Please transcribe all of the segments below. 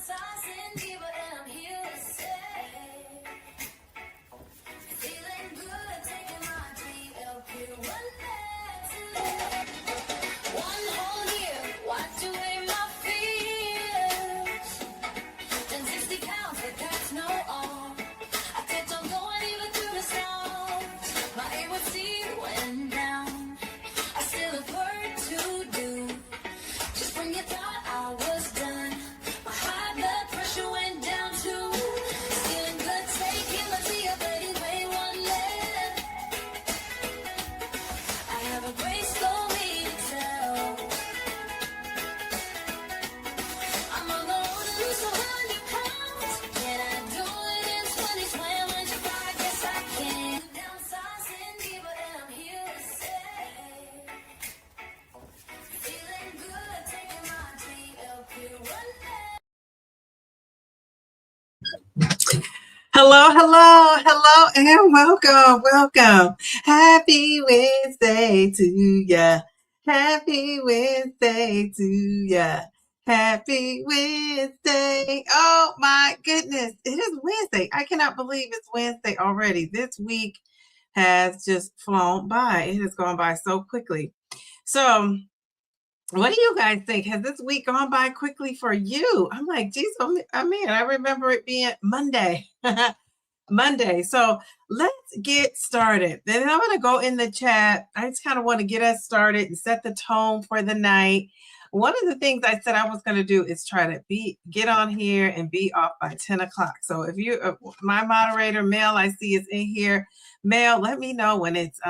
Downsizing Diva, and I'm here to stay. Feeling good, taking my GLP-1 meds. 1 whole year, wiped away my fears. Then 60 pounds, but that's no all. I kept on going even through the storms. My A1C went down. I still have work to do. Just when you thought I was done, my high blood pressure went down too. Feeling good, taking my tea, but anyway, one left. I have a great story to tell. I'm on the road to lose 100 pounds. Can I do it in 2025? Yes, I can. Downsizing Diva, and I'm here to stay. Feeling good, taking my GLP-1 meds. Hello, hello, hello, and welcome. Happy Wednesday to ya. Happy Wednesday to ya. Happy Wednesday. Oh my goodness, it is Wednesday. I cannot believe it's Wednesday already. This week has just flown by. It has gone by so quickly. So, what do you guys think? Has this week gone by quickly for you? I'm like, geez, I remember it being Monday. Monday. So let's get started. Then I'm going to go in the chat. I just kind of want to get us started and set the tone for the night. One of the things I said I was going to do is try to get on here and be off by 10 o'clock. So if you, my moderator, Mel, I see is in here. Mel, let me know when it's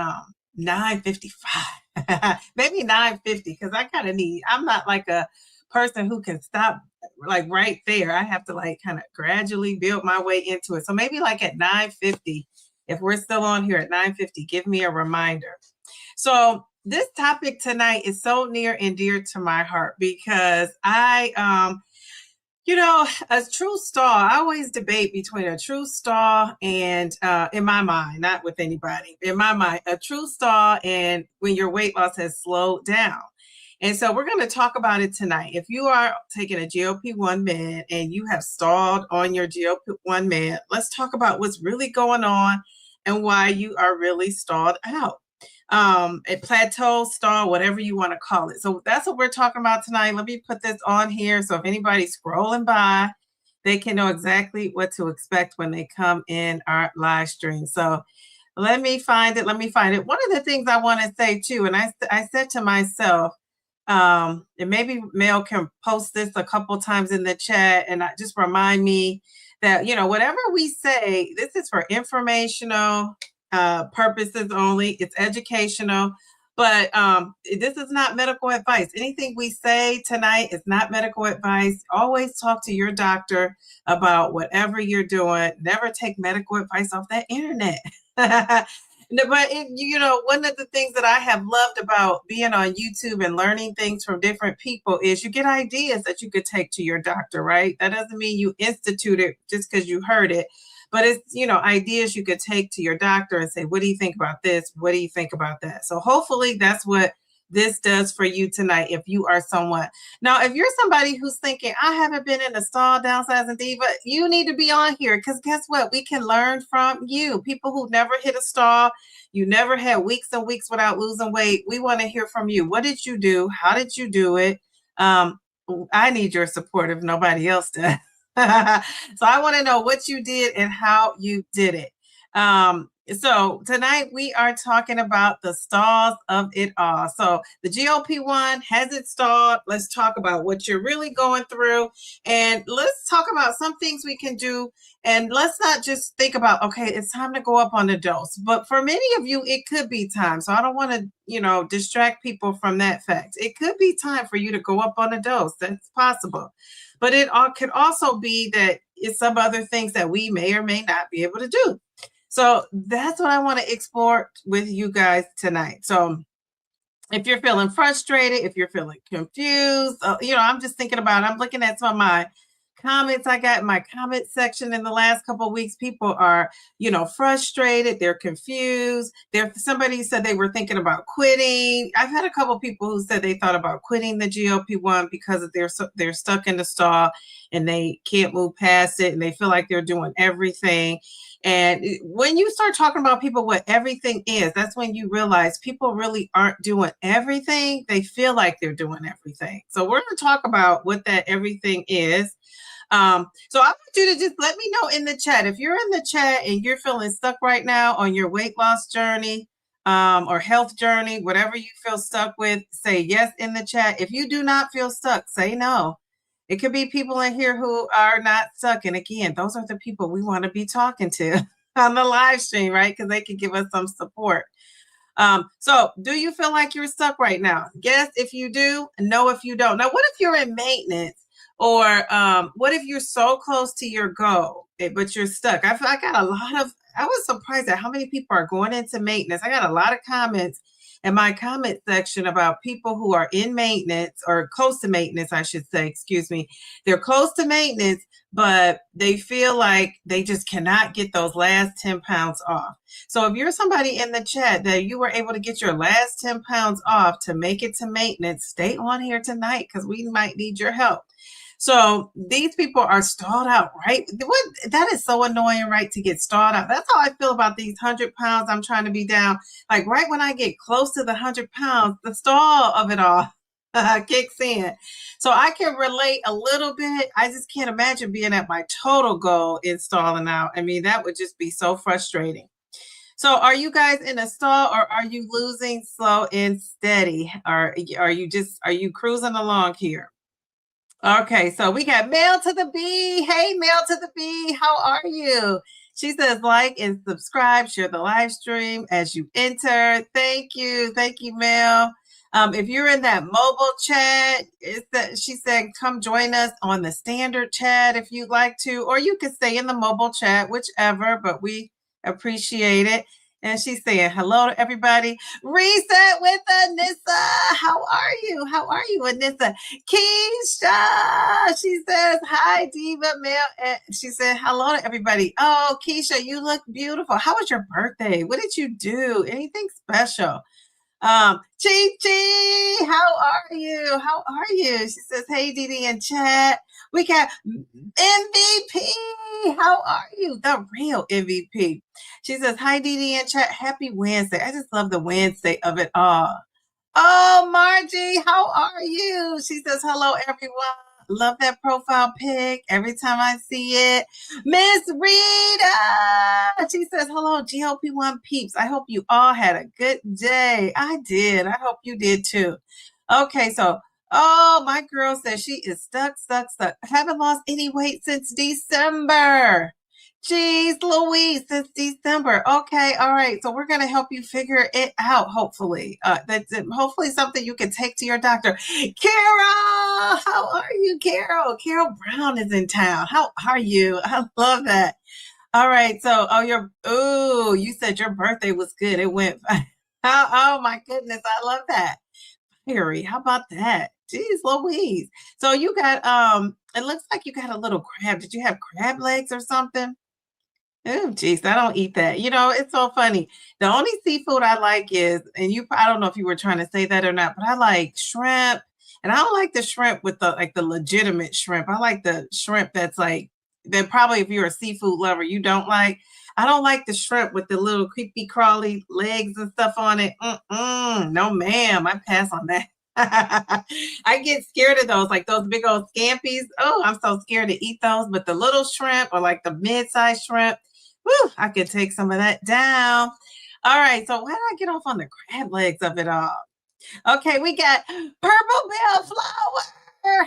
9:55, maybe 9:50, because I kind of I'm not like a person who can stop like right there. I have to like kind of gradually build my way into it. So maybe like at 9:50, if we're still on here at 9:50, give me a reminder. So this topic tonight is so near and dear to my heart because a true stall, I always debate between a true stall and, in my mind, not with anybody, in my mind, a true stall and when your weight loss has slowed down. And so we're going to talk about it tonight. If you are taking a GLP-1 med and you have stalled on your GLP-1 med, let's talk about what's really going on and why you are really stalled out. A plateau, stall, whatever you want to call it. So that's what we're talking about tonight. Let me put this on here so if anybody's scrolling by, they can know exactly what to expect when they come in our live stream. So let me find it. One of the things I want to say too, and I said to myself, and maybe Mel can post this a couple times in the chat and just remind me that, whatever we say, this is for informational purposes only. It's educational, but this is not medical advice. Anything we say tonight is not medical advice. Always talk to your doctor about whatever you're doing. Never take medical advice off that internet. But one of the things that I have loved about being on YouTube and learning things from different people is you get ideas that you could take to your doctor, right? That doesn't mean you institute it just because you heard it, but it's, ideas you could take to your doctor and say, what do you think about this? What do you think about that? So hopefully that's what this does for you tonight if you are someone. Now, if you're somebody who's thinking, I haven't been in a stall, Downsizing Diva, you need to be on here because guess what? We can learn from you. People who never hit a stall, you never had weeks and weeks without losing weight. We want to hear from you. What did you do? How did you do it? I need your support if nobody else does. So I want to know what you did and how you did it. So tonight we are talking about the stalls of it all. So the GLP-1 has it stalled. Let's talk about what you're really going through. And let's talk about some things we can do. And let's not just think about, okay, it's time to go up on the dose. But for many of you, it could be time. So I don't want to, distract people from that fact. It could be time for you to go up on a dose. That's possible. But it could also be that it's some other things that we may or may not be able to do. So that's what I want to explore with you guys tonight. So if you're feeling frustrated, if you're feeling confused, I'm just thinking about, I'm looking at some of my comments I got in my comment section in the last couple of weeks. People are, frustrated. They're confused. Somebody said they were thinking about quitting. I've had a couple of people who said they thought about quitting the GLP-1 because they're stuck in the stall and they can't move past it and they feel like they're doing everything. And when you start talking about people what everything is, that's when you realize people really aren't doing everything. They feel like they're doing everything. So we're going to talk about what that everything is. So I want you to just let me know in the chat. If you're in the chat and you're feeling stuck right now on your weight loss journey, or health journey, whatever you feel stuck with, say yes in the chat. If you do not feel stuck, say no. It could be people in here who are not stuck. And again, those are the people we want to be talking to on the live stream, right? Because they can give us some support. So do you feel like you're stuck right now? Yes, if you do, no, if you don't. Now, what if you're in maintenance? Or what if you're so close to your goal, but you're stuck? I was surprised at how many people are going into maintenance. I got a lot of comments in my comment section about people who are in maintenance or close to maintenance, I should say, excuse me. They're close to maintenance, but they feel like they just cannot get those last 10 pounds off. So if you're somebody in the chat that you were able to get your last 10 pounds off to make it to maintenance, stay on here tonight because we might need your help. So these people are stalled out, right? That is so annoying, right? To get stalled out. That's how I feel about these 100 pounds I'm trying to be down. Like right when I get close to the 100 pounds, the stall of it all kicks in. So I can relate a little bit. I just can't imagine being at my total goal in stalling out. I mean, that would just be so frustrating. So are you guys in a stall or are you losing slow and steady? Or are you cruising along here? Okay, so we got Mail to the B. Hey, Mail to the B, how are you? She says like and subscribe, share the live stream as you enter. Thank you, Mail. If you're in that mobile chat, she said come join us on the standard chat if you'd like to, or you can stay in the mobile chat, whichever, but we appreciate it. And she's saying hello to everybody. Reset with Anissa. How are you? Anissa? Keisha. She says, hi, Diva. And she said, hello to everybody. Oh, Keisha, you look beautiful. How was your birthday? What did you do? Anything special? Chi Chi, how are you? She says, hey, Didi in chat. We got MVP. How are you? The real MVP. She says, hi, Didi in chat. Happy Wednesday. I just love the Wednesday of it all. Oh, Margie, how are you? She says, hello, everyone. Love that profile pic every time I see it. Miss Rita, she says, hello, GLP-1 peeps. I hope you all had a good day. I did. I hope you did too. Okay, so, my girl says she is stuck. Haven't lost any weight since December. Jeez Louise, since December. Okay, all right. So we're going to help you figure it out, hopefully. That's hopefully something you can take to your doctor. Carol, how are you, Carol? Carol Brown is in town. How are you? I love that. All right. So, you said your birthday was good. It went, oh my goodness. I love that. Harry, how about that? Jeez Louise. So you got, it looks like you got a little crab. Did you have crab legs or something? Oh, geez, I don't eat that. It's so funny. The only seafood I like is, I don't know if you were trying to say that or not, but I like shrimp. And I don't like the shrimp with the legitimate shrimp. I like the shrimp that's like, that probably if you're a seafood lover, you don't like. I don't like the shrimp with the little creepy crawly legs and stuff on it. No, ma'am. I pass on that. I get scared of those, like those big old scampies. Oh, I'm so scared to eat those. But the little shrimp or like the mid-sized shrimp, whew, I could take some of that down. All right, so why did I get off on the crab legs of it all? Okay, we got Purple Bell Flower.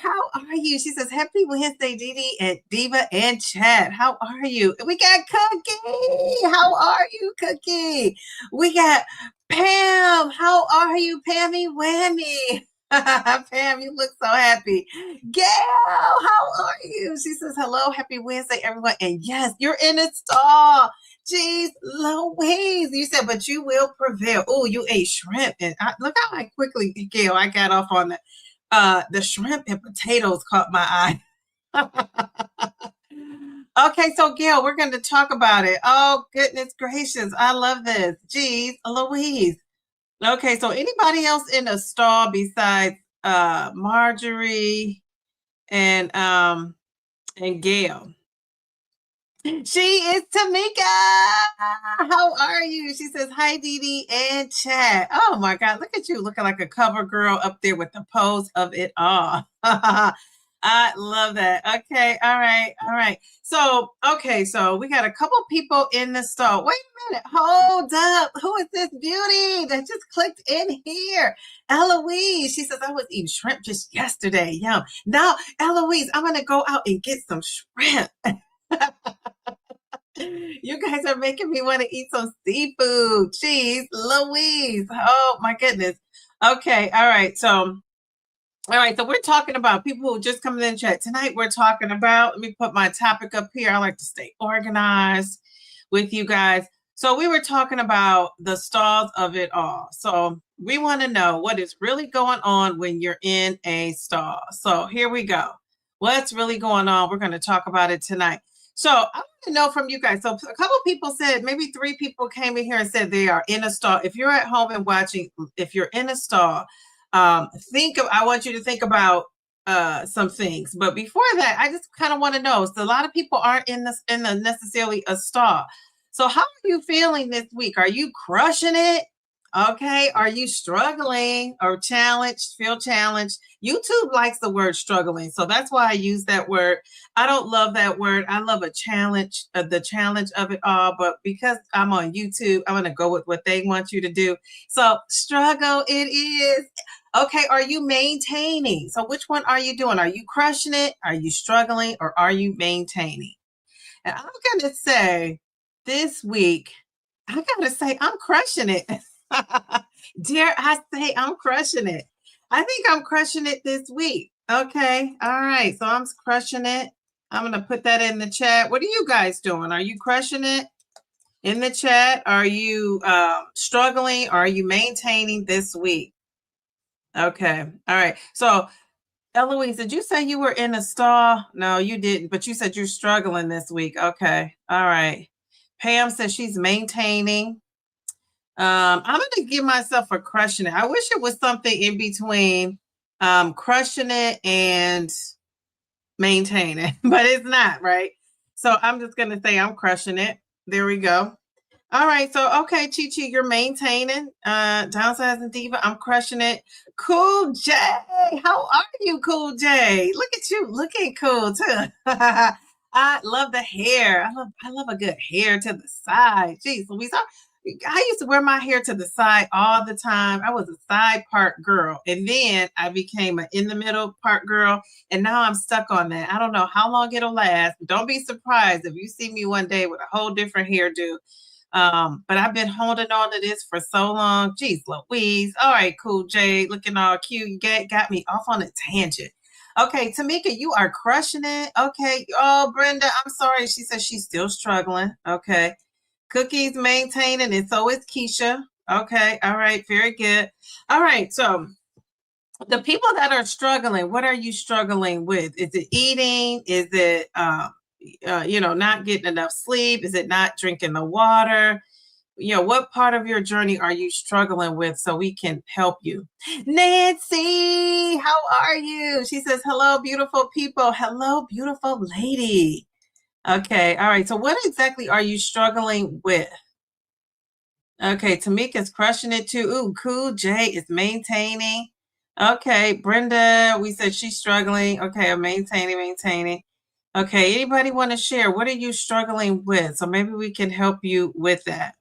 How are you? She says, happy Wednesday, Didi and Diva and chat. How are you? We got Cookie. How are you, Cookie? We got Pam. How are you, Pammy Whammy? Pam, you look so happy. Gail, how are you? She says, hello, happy Wednesday, everyone. And yes, you're in a stall. Jeez Louise. You said, but you will prevail. Oh, you ate shrimp. And look how quickly, Gail, I got off on the shrimp and potatoes caught my eye. Okay, so Gail, we're going to talk about it. Oh, goodness gracious. I love this. Geez, Louise. Okay, so anybody else in the stall besides Marjorie and Gail? She is Tamika. How are you? She says, hi, Dee Dee and chat. Oh my God, look at you looking like a cover girl up there with the pose of it all. I love that. Okay, all right, all right. So, okay, so we got a couple people in the stall. Wait a minute, hold up. Who is this beauty that just clicked in here? Eloise. She says, I was eating shrimp just yesterday. Yum. Now, Eloise, I'm gonna go out and get some shrimp. You guys are making me want to eat some seafood. Jeez, Louise. Oh my goodness. Okay, all right. So we're talking about people who just come in chat. Tonight we're talking about, let me put my topic up here. I like to stay organized with you guys. So we were talking about the stalls of it all. So we want to know what is really going on when you're in a stall. So here we go. What's really going on? We're going to talk about it tonight. So I want to know from you guys. So a couple people said, maybe 3 people came in here and said they are in a stall. If you're at home and watching, if you're in a stall, I want you to think about some things. But before that, I just kind of want to know. So a lot of people aren't in the necessarily a stall. So how are you feeling this week? Are you crushing it? Okay. Are you struggling or challenged? Feel challenged? YouTube likes the word struggling, so that's why I use that word. I don't love that word. I love a challenge, the challenge of it all. But because I'm on YouTube, I'm going to go with what they want you to do. So struggle it is. Okay, are you maintaining? So which one are you doing? Are you crushing it? Are you struggling? Or are you maintaining? And I'm going to say this week, I got to say I'm crushing it. Dare I say I'm crushing it? I think I'm crushing it this week. Okay, all right. So I'm crushing it. I'm going to put that in the chat. What are you guys doing? Are you crushing it? In the chat, are you struggling? Or are you maintaining this week? Okay. All right. So, Eloise, did you say you were in a stall? No, you didn't, but you said you're struggling this week. Okay. All right. Pam says she's maintaining. I'm going to give myself a crushing it. I wish it was something in between crushing it and maintaining, but it's not, right? So I'm just going to say I'm crushing it. There we go. All right. So, okay, Chi-Chi, you're maintaining. Downsizing Diva, I'm crushing it. Cool J. How are you, Cool J? Look at you looking cool, too. I love the hair. I love a good hair to the side. Jeez, Louise, I used to wear my hair to the side all the time. I was a side part girl. And then I became an in the middle part girl. And now I'm stuck on that. I don't know how long it'll last. Don't be surprised if you see me one day with a whole different hairdo. But I've been holding on to this for so long. Jeez Louise. All right, Cool J, looking all cute. You got me off on a tangent. Okay, Tamika, you are crushing it. Okay. Oh, Brenda, I'm sorry. She says she's still struggling. Okay. Cookie's maintaining, and so is Keisha. Okay. All right. Very good. All right. So the people that are struggling, what are you struggling with? Is it eating? Is it not getting enough sleep? Is it not drinking the water? What part of your journey are you struggling with so we can help you? Nancy, how are you? She says, hello, beautiful people. Hello, beautiful lady. Okay, all right. So what exactly are you struggling with? Okay, Tamika's crushing it too. Ooh, Cool J is maintaining. Okay, Brenda, we said she's struggling. Okay, I'm maintaining. Okay, anybody want to share? What are you struggling with? So maybe we can help you with that.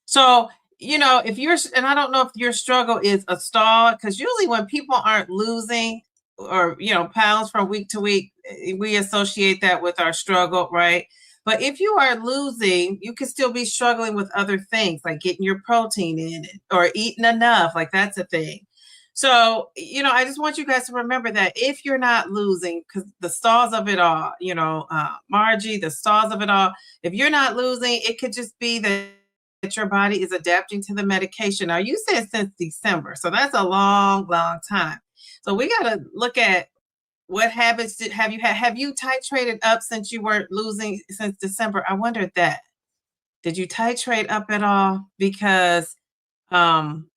So, if you're, and I don't know if your struggle is a stall, because usually when people aren't losing or, pounds from week to week, we associate that with our struggle, right? But if you are losing, you can still be struggling with other things like getting your protein in or eating enough. Like that's a thing. So, I just want you guys to remember that if you're not losing, because the stalls of it all, Margie, the stalls of it all, if you're not losing, it could just be that your body is adapting to the medication. Now, you said since December, so that's a long, long time. So we got to look at what habits have you had? Have you titrated up since you weren't losing since December? I wondered that. Did you titrate up at all? Because um,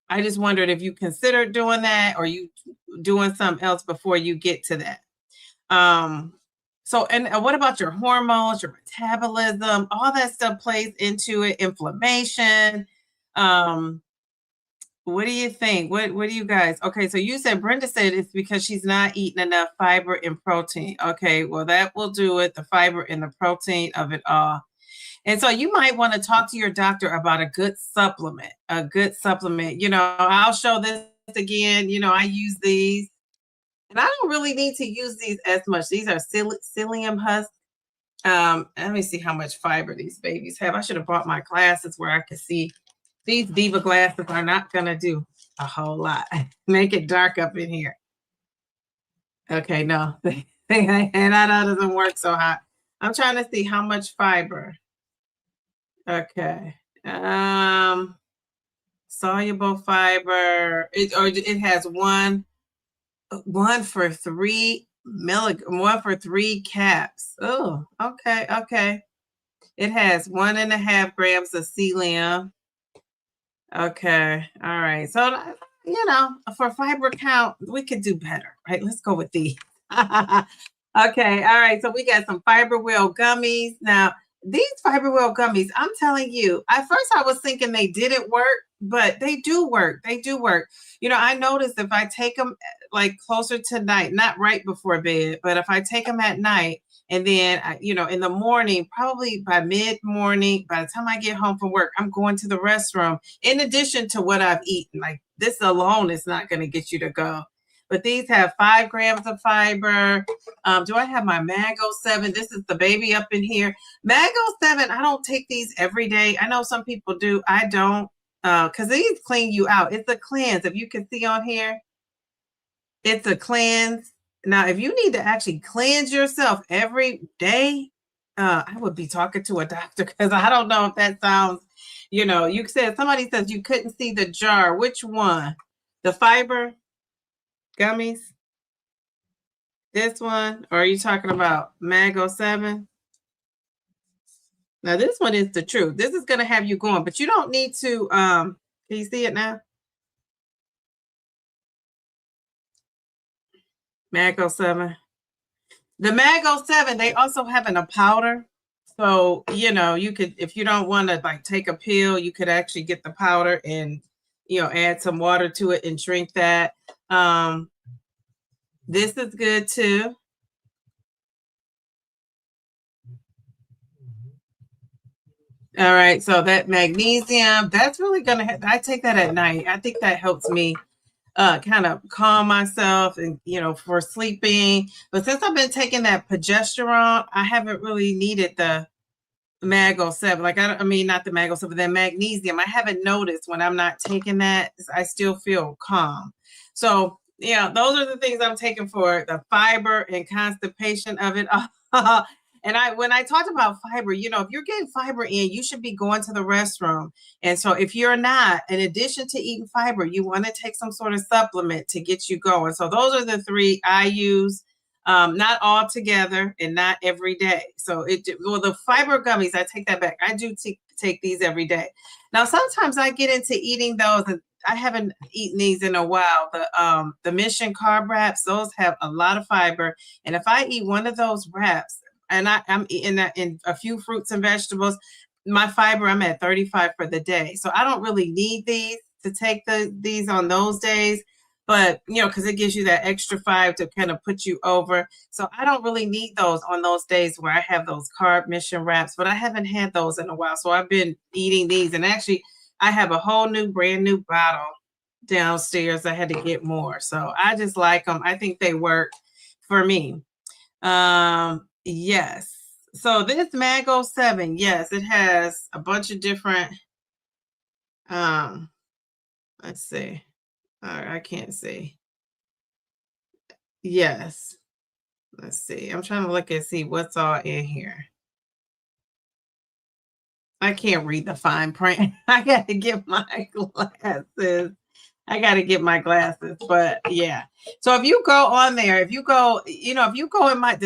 I just wondered if you considered doing that or you doing something else before you get to that. Um, so, and what about your hormones, your metabolism? All that stuff plays into it. Inflammation. Um, what do you think? What do you guys? Okay, so you said Brenda said it's because she's not eating enough fiber and protein. Okay, well that will do it. The fiber and the protein of it all. And so you might want to talk to your doctor about a good supplement. A good supplement. I'll show this again. I use these. And I don't really need to use these as much. These are psyllium husks. Let me see how much fiber these babies have. I should have bought my glasses where I could see. These Diva glasses are not going to do a whole lot. Make it dark up in here. Okay, no. And that doesn't work so hot. I'm trying to see how much fiber. Okay. Soluble fiber. It has one for 3 milligrams, 1 for 3 caps. Oh, okay. It has 1.5 grams of psyllium. Okay, all right. So for fiber count, we could do better, right? Let's go with these. Okay, all right. So we got some fiber wheel gummies. Now, these fiber wheel gummies, I'm telling you, at first I was thinking they didn't work, but they do work. They do work. I noticed if I take them like closer to night, not right before bed, but if I take them at night and then, in the morning, probably by mid-morning, by the time I get home from work, I'm going to the restroom in addition to what I've eaten. Like this alone is not going to get you to go. But these have 5 grams of fiber. Do I have my Mango 7? This is the baby up in here. Mango 7, I don't take these every day. I know some people do. I don't, because these clean you out. It's a cleanse. If you can see on here, it's a cleanse. Now, if you need to actually cleanse yourself every day, I would be talking to a doctor because I don't know if that sounds, you said somebody says you couldn't see the jar. Which one? The fiber gummies? This one? Or are you talking about Mango 7? Now, this one is the truth. This is going to have you going, but you don't need to, can you see it now? Mango 7. The Mango 7, they also have in a powder. So, you could, if you don't want to like take a pill, you could actually get the powder and, add some water to it and drink that. This is good too. All right. So that magnesium, that's really going to, I take that at night. I think that helps me kind of calm myself and, for sleeping. But since I've been taking that progesterone, I haven't really needed the Mango 7. Like, I mean, not the Mango 7, the magnesium. I haven't noticed when I'm not taking that, I still feel calm. So, those are the things I'm taking for the fiber and constipation of it. And when I talked about fiber, if you're getting fiber in, you should be going to the restroom. And so if you're not, in addition to eating fiber, you want to take some sort of supplement to get you going. So those are the 3 I use, not all together and not every day. So the fiber gummies, I take that back. I do take these every day. Now, sometimes I get into eating those, and I haven't eaten these in a while. The Mission carb wraps, those have a lot of fiber. And if I eat one of those wraps, and I'm eating that in a few fruits and vegetables, my fiber, I'm at 35 for the day. So I don't really need these to take these on those days, but because it gives you that extra 5 to kind of put you over. So I don't really need those on those days where I have those carb Mission wraps, but I haven't had those in a while. So I've been eating these, and actually I have a whole brand new bottle downstairs. I had to get more. So I just like them. I think they work for me. Yes. So this Mango 7, yes, it has a bunch of different, let's see. I can't see. Yes. Let's see. I'm trying to look and see what's all in here. I can't read the fine print. I got to get my glasses. I got to get my glasses, but yeah. So if you go on there, if you go in my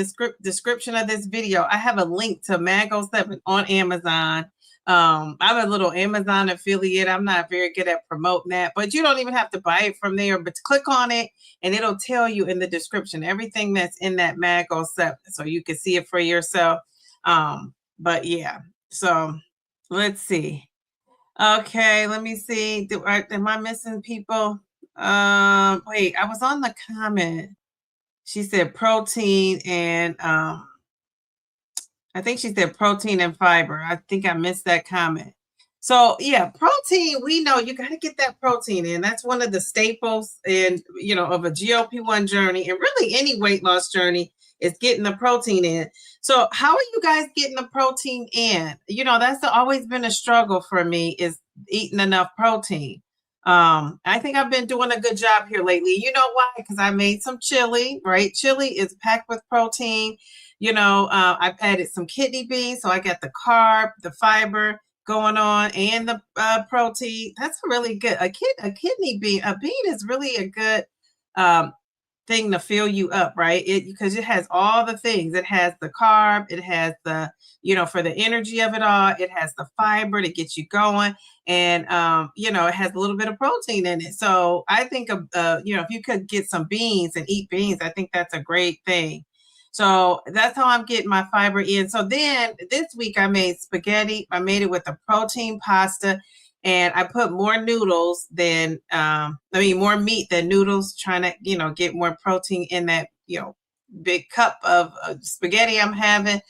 description of this video, I have a link to Mango 7 on Amazon. I'm a little Amazon affiliate. I'm not very good at promoting that, but you don't even have to buy it from there, but click on it and it'll tell you in the description everything that's in that Mango 7, so you can see it for yourself. But yeah, so let's see. Okay, let me see. Am I missing people? Wait, I was on the comment. She said protein and I think she said protein and fiber. I think I missed that comment. So yeah, protein, we know you got to get that protein in. That's one of the staples of a GLP-1 journey, and really any weight loss journey is getting the protein in. So how are you guys getting the protein in? That's always been a struggle for me, is eating enough protein. I think I've been doing a good job here lately. You know why? Because I made some chili, right? Chili is packed with protein. I've added some kidney beans, so I got the carb, the fiber going on, and the protein. That's really good. A kidney bean, a bean is really a good thing to fill you up, right? Because it has all the things. It has the carb, it has the, for the energy of it all, it has the fiber to get you going, and it has a little bit of protein in it. So I think if you could get some beans and eat beans, I think that's a great thing. So that's how I'm getting my fiber in. So then this week I made spaghetti. I made it with a protein pasta, and I put more noodles than, more meat than noodles, trying to, get more protein in that, big cup of spaghetti I'm having.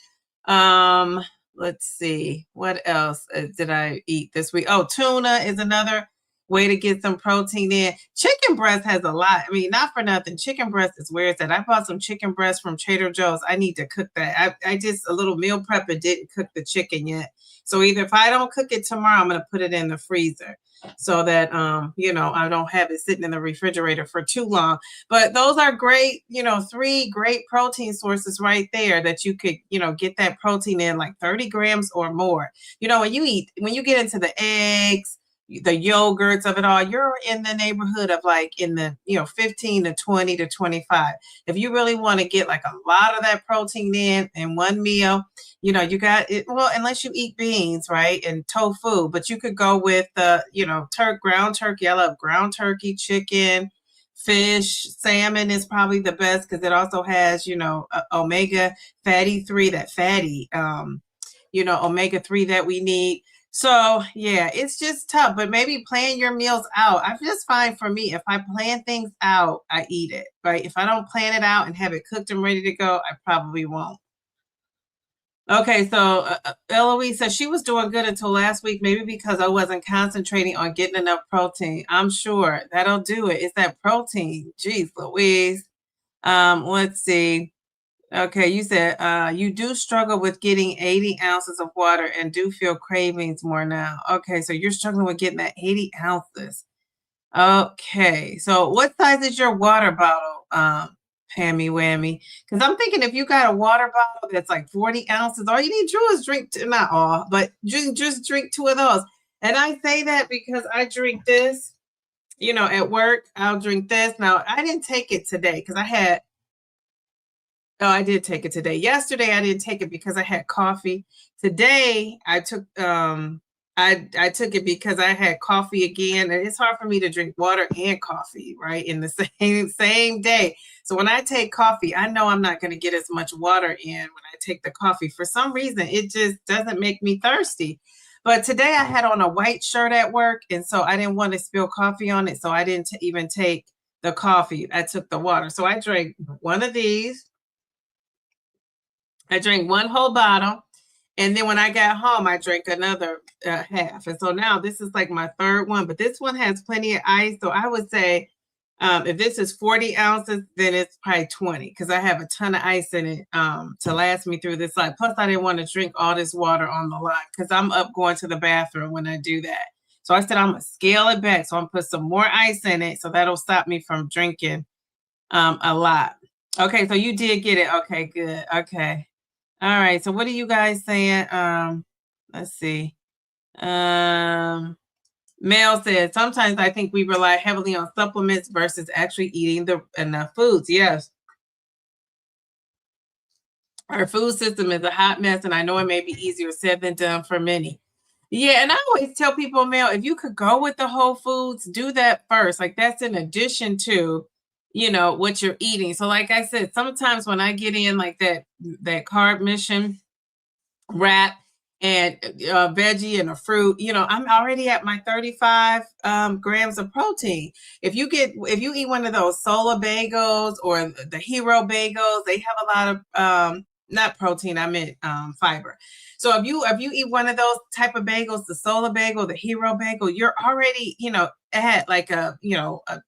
Let's see, what else did I eat this week? Oh, tuna is another way to get some protein in. Chicken breast has a lot. Not for nothing. Chicken breast is where it's at. I bought some chicken breast from Trader Joe's. I need to cook that. I just a little meal prep and didn't cook the chicken yet. So either if I don't cook it tomorrow, I'm going to put it in the freezer so that, I don't have it sitting in the refrigerator for too long. But those are great, 3 great protein sources right there that you could, get that protein in, like 30 grams or more. When you get into the eggs, the yogurts of it all, you're in the neighborhood of like in the 15 to 20 to 25. If you really want to get like a lot of that protein in one meal, you got it. Well, unless you eat beans, right, and tofu, but you could go with ground turkey. I love ground turkey, chicken, fish, salmon is probably the best because it also has omega fatty 3, that fatty omega 3 that we need. So yeah, it's just tough, but maybe plan your meals out. I just find for me, if I plan things out, I eat it, right? If I don't plan it out and have it cooked and ready to go, I probably won't. Okay, so Eloise says she was doing good until last week, maybe because I wasn't concentrating on getting enough protein. I'm sure that'll do it. It's that protein. Jeez Louise. Let's see. Okay, you said you do struggle with getting 80 ounces of water and do feel cravings more now. Okay, so you're struggling with getting that 80 ounces. Okay, so what size is your water bottle, Pammy Whammy? Because I'm thinking if you got a water bottle that's like 40 ounces, all you need to do is drink, not all, but just drink 2 of those. And I say that because I drink this, at work, I'll drink this. Now, I didn't take it today because I did take it today. Yesterday, I didn't take it because I had coffee. Today, I took I took it because I had coffee again, and it's hard for me to drink water and coffee, right, in the same day. So when I take coffee, I know I'm not going to get as much water in when I take the coffee. For some reason, it just doesn't make me thirsty. But today I had on a white shirt at work, and so I didn't want to spill coffee on it, so I didn't even take the coffee. I took the water. So I drank one of these. I drank 1 whole bottle, and then when I got home, I drank another half. And so now this is like my 3rd one, but this one has plenty of ice. So I would say if this is 40 ounces, then it's probably 20 because I have a ton of ice in it to last me through this life. Plus, I didn't want to drink all this water on the line because I'm up going to the bathroom when I do that. So I said I'm going to scale it back. So I'm going to put some more ice in it. So that'll stop me from drinking a lot. Okay, so you did get it. Okay, good. Okay. All right. So what are you guys saying? Let's see. Mel said, sometimes I think we rely heavily on supplements versus actually eating enough foods. Yes. Our food system is a hot mess, and I know it may be easier said than done for many. Yeah, and I always tell people, Mel, if you could go with the whole foods, do that first. Like that's in addition to, what you're eating. So like I said, sometimes when I get in like that carb mission wrap and veggie and a fruit, I'm already at my 35 grams of protein. If you eat one of those solar bagels or the hero bagels, they have a lot of not protein, I meant fiber. So if you eat one of those type of bagels, the solar bagel, the hero bagel, you're already, at like a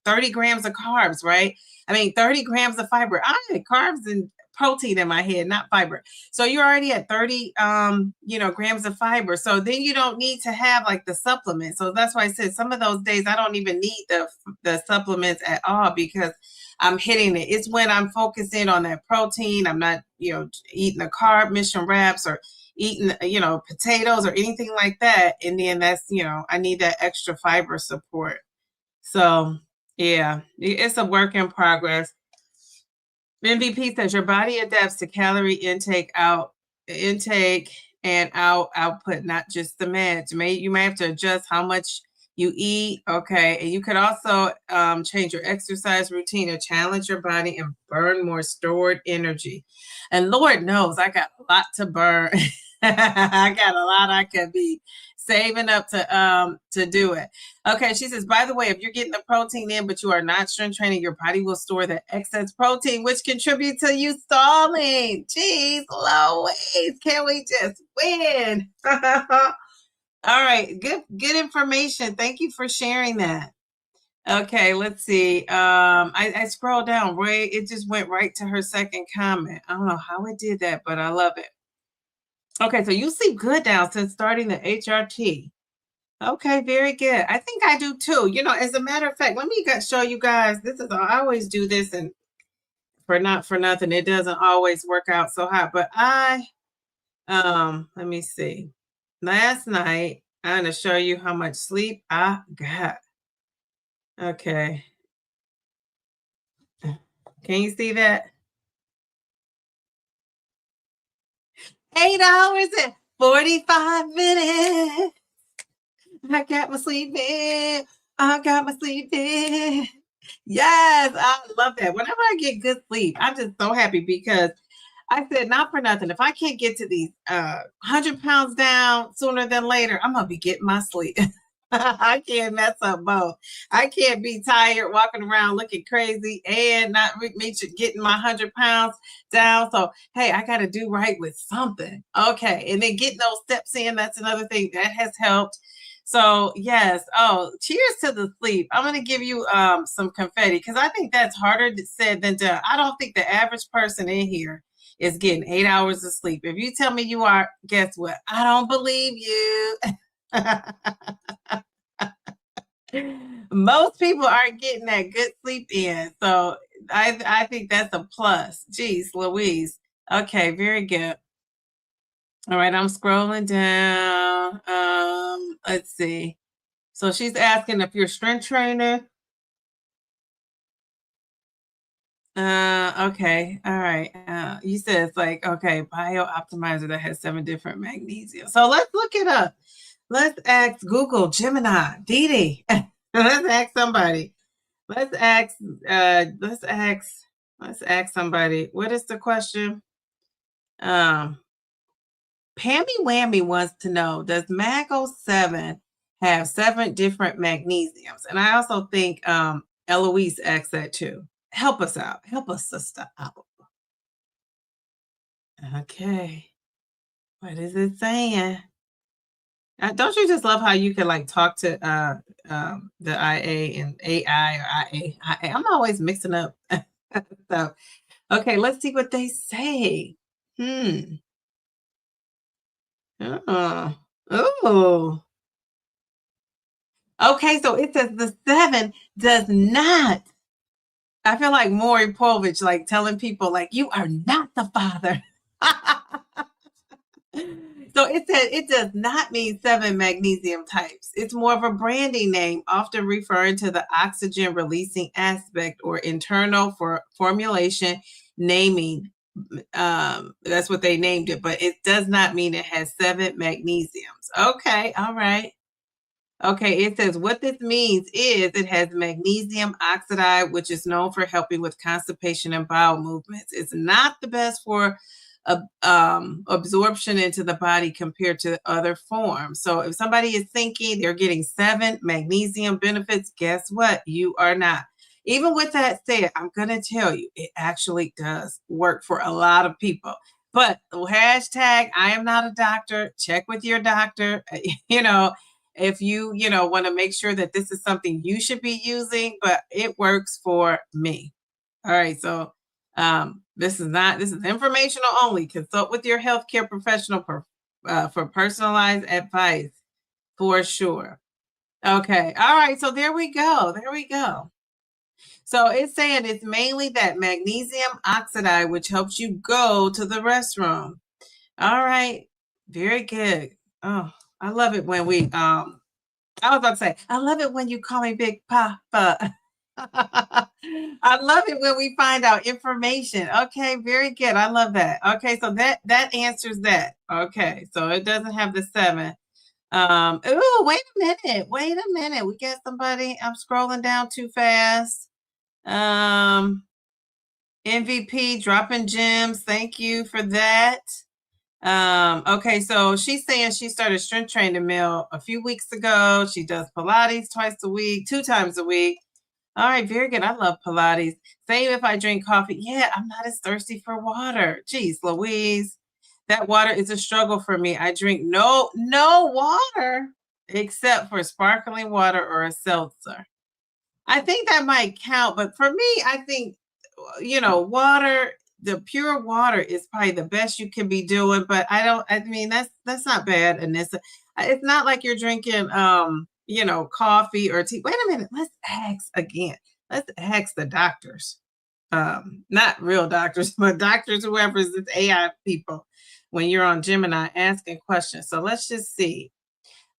30 grams of carbs, right? I mean, 30 grams of fiber. I had carbs and protein in my head, not fiber. So you're already at 30 grams of fiber. So then you don't need to have like the supplements. So that's why I said some of those days I don't even need the supplements at all because I'm hitting it. It's when I'm focusing on that protein. I'm not, eating the carb mission wraps or eating, potatoes or anything like that. And then that's, I need that extra fiber support. So yeah, it's a work in progress. MVP says your body adapts to calorie intake and output, not just the meds. You may have to adjust how much you eat. Okay. And you could also change your exercise routine to challenge your body and burn more stored energy. And Lord knows I got a lot to burn. I got a lot I could be saving up to do it. Okay, she says, by the way, if you're getting the protein in, but you are not strength training, your body will store the excess protein, which contributes to you stalling. Jeez, Louise, can we just win? All right, good information. Thank you for sharing that. Okay, let's see. I scrolled down, right? It just went right to her second comment. I don't know how it did that, but I love it. Okay, so you sleep good now since starting the HRT. Okay, very good. I think I do too. As a matter of fact, let me show you guys. I always do this, and for nothing, it doesn't always work out so hot. But let me see. Last night, I'm gonna show you how much sleep I got. Okay. Can you see that? 8 hours and 45 minutes. I got my sleep in. I got my sleep in. Yes, I love that. Whenever I get good sleep, I'm just so happy because I said, not for nothing. If I can't get to these 100 pounds down sooner than later, I'm going to be getting my sleep. I can't mess up both. I can't be tired walking around looking crazy and not getting my 100 pounds down. So, hey, I got to do right with something. Okay. And then getting those steps in, that's another thing that has helped. So, yes. Oh, cheers to the sleep. I'm going to give you some confetti because I think that's harder said than done. I don't think the average person in here is getting 8 hours of sleep. If you tell me you are, guess what? I don't believe you. Most people aren't getting that good sleep in. So I think that's a plus. Geez, Louise. Okay, very good. All right, I'm scrolling down. Let's see. So she's asking if you're a strength trainer. Okay. All right. You said it's like, okay, bio optimizer that has 7 different magnesium. So let's look it up. Let's ask Google, Gemini, Didi. Let's ask somebody. Let's ask somebody. What is the question? Pammy Whammy wants to know, does Mago 7 have 7 different magnesiums? And I also think Eloise asked that too. Help us out. Help us, sister, out. Okay. What is it saying? Don't you just love how you can like talk to the IA and AI or IA? I'm always mixing up. So, okay, let's see what they say. Oh. Okay, so it says the 7 does not. I feel like Maury Povich, like telling people, like, you are not the father. So it said it does not mean 7 magnesium types. It's more of a branding name, often referring to the oxygen releasing aspect or internal for formulation naming. That's what they named it, but it does not mean it has 7 magnesiums. Okay, all right. Okay, it says what this means is it has magnesium oxide, which is known for helping with constipation and bowel movements. It's not the best for absorption into the body compared to other forms. So if somebody is thinking they're getting 7 magnesium benefits, guess what? You are not. Even with that said, I'm going to tell you, it actually does work for a lot of people. But hashtag, I am not a doctor. Check with your doctor. You know, if you want to make sure that this is something you should be using, but it works for me. All right, so this is informational only. Consult with your healthcare professional for personalized advice for sure. Okay, all right, so there we go. So it's saying it's mainly that magnesium oxide, which helps you go to the restroom. All right, very good. Oh, I love it when we I was about to say, I love it when you call me Big Papa. I love it when we find out information. Okay, very good. I love that. Okay, so that answers that. Okay, so it doesn't have the 7. Oh, wait a minute. We got somebody. I'm scrolling down too fast. MVP dropping gems. Thank you for that. Okay, so she's saying she started strength training meal a few weeks ago. She does Pilates twice a week, 2 times a week. All right, very good. I love Pilates. Same if I drink coffee. Yeah, I'm not as thirsty for water. Jeez, Louise. That water is a struggle for me. I drink no water except for sparkling water or a seltzer. I think that might count, but for me, I think water, the pure water is probably the best you can be doing, but I mean that's not bad, Anissa. It's not like you're drinking coffee or tea. Wait a minute, let's ask again. Let's ask the doctors. Not real doctors, but doctors, whoever is this AI people, when you're on Gemini asking questions. So let's just see.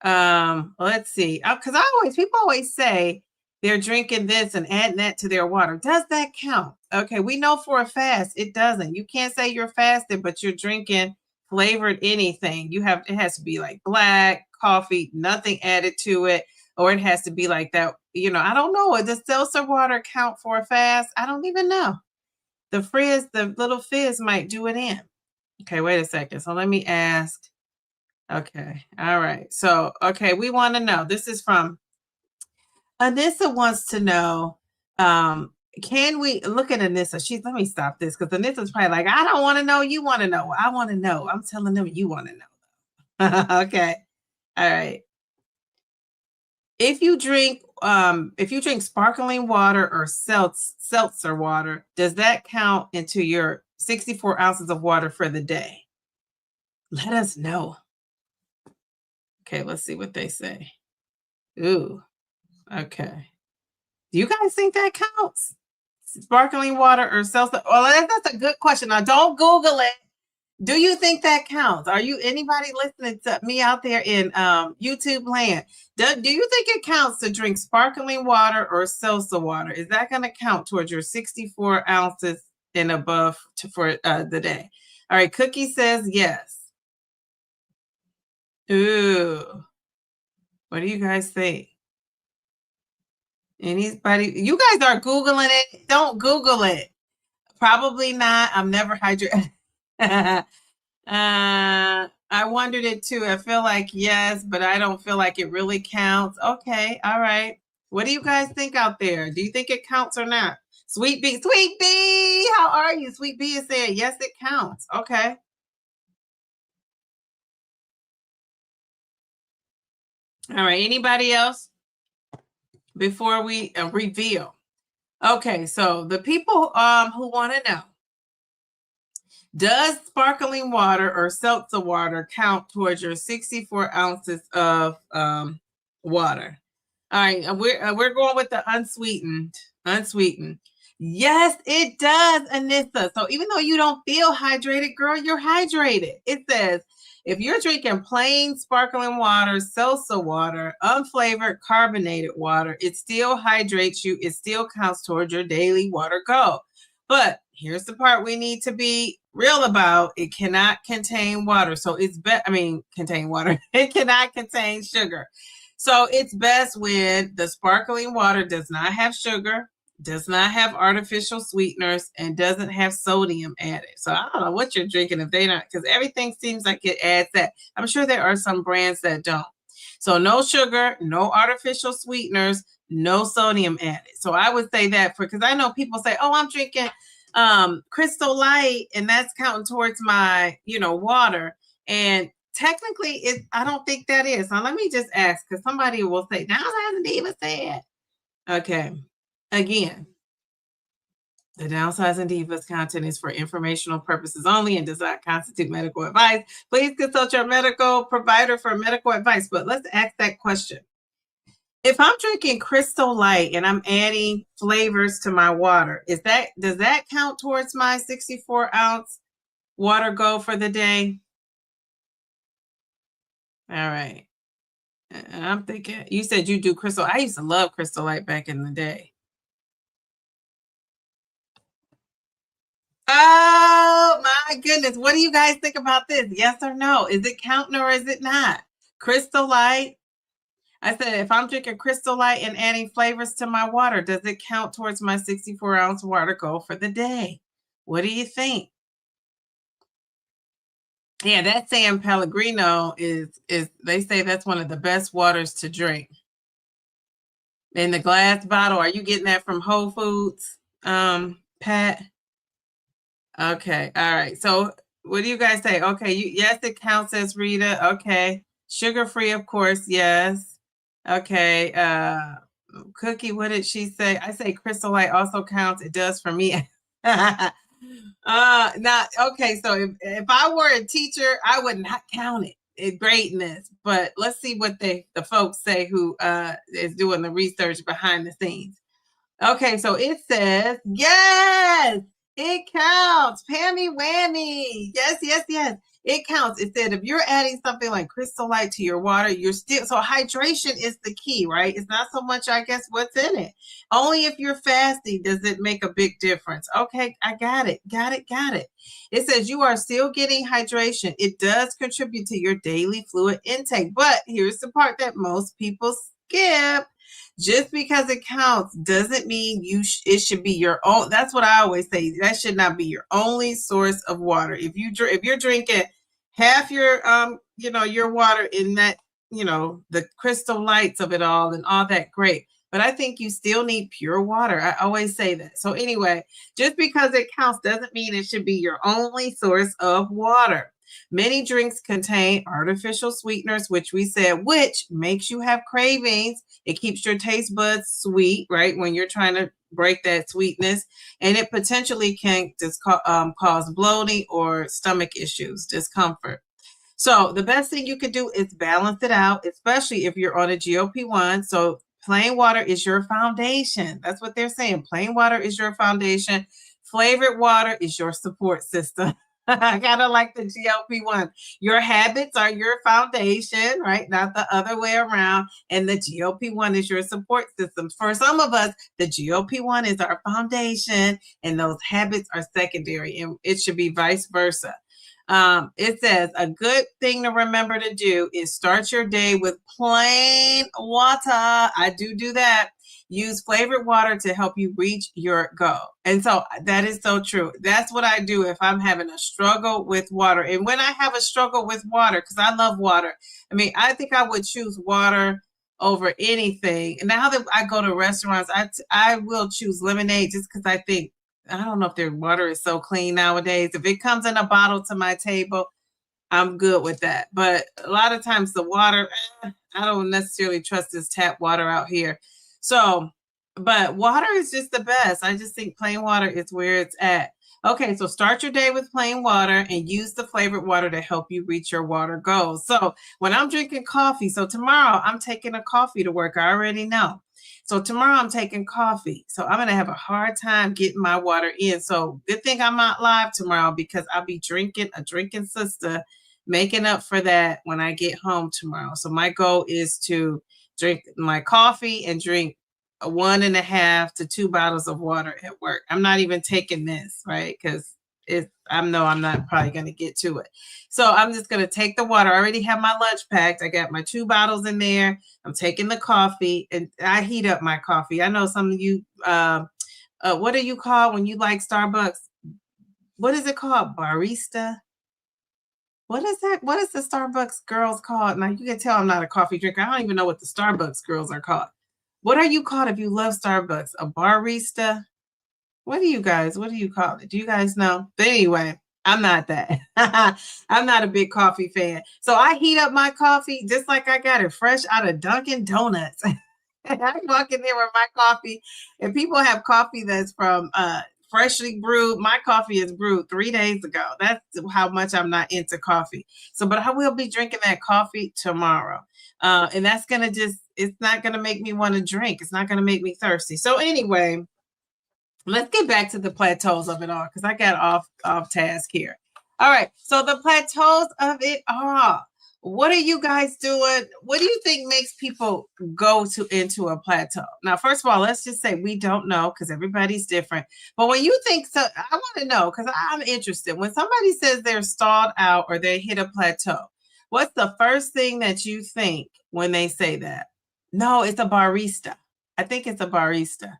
Let's see. Because people always say they're drinking this and adding that to their water. Does that count? Okay, we know for a fast it doesn't. You can't say you're fasting, but you're drinking flavored anything. It has to be like black coffee, nothing added to it, or it has to be like that. I don't know. Does seltzer water count for a fast? I don't even know. The little fizz might do it in. Okay, wait a second. So let me ask. Okay, all right. So, okay, we want to know. This is from Anissa wants to know, can we look at Anissa? Let me stop this because Anissa's probably like, I don't want to know. You want to know. I want to know. I'm telling them you want to know. Okay. All right. If you drink sparkling water or seltzer water, does that count into your 64 ounces of water for the day? Let us know. Okay, let's see what they say. Ooh. Okay. Do you guys think that counts? Sparkling water or seltzer? Well, that's a good question. Now, don't Google it. Do you think that counts? Are you anybody listening to me out there in YouTube land? Do you think it counts to drink sparkling water or seltzer water? Is that going to count towards your 64 ounces and above for the day? All right. Cookie says yes. Ooh. What do you guys think? Anybody? You guys are Googling it. Don't Google it. Probably not. I'm never hydrated. I wondered it too. I feel like yes, but I don't feel like it really counts. Okay. All right. What do you guys think out there? Do you think it counts or not? Sweet B, how are you? Sweet B is saying yes, it counts. Okay. All right. Anybody else before we reveal? Okay. So the people who want to know, does sparkling water or seltzer water count towards your 64 ounces of water? All right, we're going with the unsweetened. Yes, it does, Anissa. So even though you don't feel hydrated, girl, you're hydrated. It says if you're drinking plain sparkling water, seltzer water, unflavored carbonated water, it still hydrates you. It still counts towards your daily water goal. But here's the part we need to be real about. It cannot contain water. So it's contain water. It cannot contain sugar. So it's best when the sparkling water does not have sugar, does not have artificial sweeteners, and doesn't have sodium added. So I don't know what you're drinking if they don't, because everything seems like it adds that. I'm sure there are some brands that don't. So no sugar, no artificial sweeteners, no sodium added. So I would say that because I know people say, oh, I'm drinking Crystal Light and that's counting towards my, water. And technically, I don't think that is. Now let me just ask, because somebody will say, Downsizing Diva said. Okay. Again, the Downsizing Divas content is for informational purposes only and does not constitute medical advice. Please consult your medical provider for medical advice. But let's ask that question. If I'm drinking Crystal Light and I'm adding flavors to my water, does that count towards my 64-ounce water goal for the day? All right. And I'm thinking, you said you do Crystal. I used to love Crystal Light back in the day. Oh my goodness. What do you guys think about this? Yes or no? Is it counting or is it not? Crystal Light. I said, if I'm drinking Crystal Light and adding flavors to my water, does it count towards my 64-ounce water goal for the day? What do you think? Yeah, that San Pellegrino is they say that's one of the best waters to drink. In the glass bottle, are you getting that from Whole Foods, Pat? Okay, all right. So what do you guys say? Okay, yes, it counts as Rita. Okay. Sugar-free, of course, yes. Okay. Cookie, what did she say? I say Crystal Light also counts. It does for me. Now, okay, so if I were a teacher, I would not count it greatness. But let's see what the folks say who is doing the research behind the scenes. Okay, so it says, yes, it counts. Pammy whammy. Yes, yes, yes. It counts. It said if you're adding something like Crystal Light to your water, you're still, so hydration is the key, right? It's not so much, I guess, what's in it. Only if you're fasting does it make a big difference. Okay, I got it. Got it. It says you are still getting hydration. It does contribute to your daily fluid intake, but here's the part that most people skip. Just because it counts doesn't mean it should be your own. That's what I always say. That should not be your only source of water. If you're drinking half your your water in that, the crystal lights of it all and all that, great. But I think you still need pure water. I always say that. So anyway, just because it counts doesn't mean it should be your only source of water. Many drinks contain artificial sweeteners, which makes you have cravings. It keeps your taste buds sweet, right? When you're trying to break that sweetness, and it potentially can just cause bloating or stomach issues, discomfort. So the best thing you could do is balance it out, especially if you're on a GLP-1. So plain water is your foundation. That's what they're saying. Plain water is your foundation. Flavored water is your support system. I kind of like the GLP-1. Your habits are your foundation, right? Not the other way around. And the GLP-1 is your support system. For some of us, the GLP-1 is our foundation and those habits are secondary, and it should be vice versa. It says a good thing to remember to do is start your day with plain water. I do that. Use flavored water to help you reach your goal. And so that is so true. That's what I do if I'm having a struggle with water. And when I have a struggle with water, because I love water, I think I would choose water over anything. And now that I go to restaurants, I will choose lemonade just because I think, I don't know if their water is so clean nowadays. If it comes in a bottle to my table, I'm good with that. But a lot of times the water, I don't necessarily trust this tap water out here. So, but water is just the best. I just think plain water is where it's at. Okay, so start your day with plain water and use the flavored water to help you reach your water goals. So when I'm drinking coffee, so tomorrow I'm taking a coffee to work. I already know. So tomorrow I'm taking coffee. So I'm going to have a hard time getting my water in. So good thing I'm not live tomorrow because I'll be drinking a drinking sister, making up for that when I get home tomorrow. So my goal is to drink my coffee and drink 1.5 to 2 bottles of water at work. I'm not even taking this, right? Because I know I'm not probably going to get to it. So I'm just going to take the water. I already have my lunch packed. I got my 2 bottles in there. I'm taking the coffee, and I heat up my coffee. I know some of you, what do you call when you like Starbucks? What is it called? Barista? What is that? What is the Starbucks girls called? Now you can tell I'm not a coffee drinker. I don't even know what the Starbucks girls are called. What are you called if you love Starbucks? A barista? What do you call it? Do you guys know? But anyway, I'm not that. I'm not a big coffee fan. So I heat up my coffee just like I got it fresh out of Dunkin' Donuts. I walk in there with my coffee, and people have coffee that's from freshly brewed. My coffee is brewed 3 days ago. That's how much I'm not into coffee. So, but I will be drinking that coffee tomorrow. And that's going to it's not going to make me want to drink. It's not going to make me thirsty. So anyway, let's get back to the plateaus of it all because I got off task here. All right. So the plateaus of it all. What are you guys doing? What do you think makes people go into a plateau? Now, first of all, let's just say we don't know because everybody's different. But when you think so, I want to know because I'm interested. When somebody says they're stalled out or they hit a plateau, what's the first thing that you think when they say that? No, it's a barista. I think it's a barista.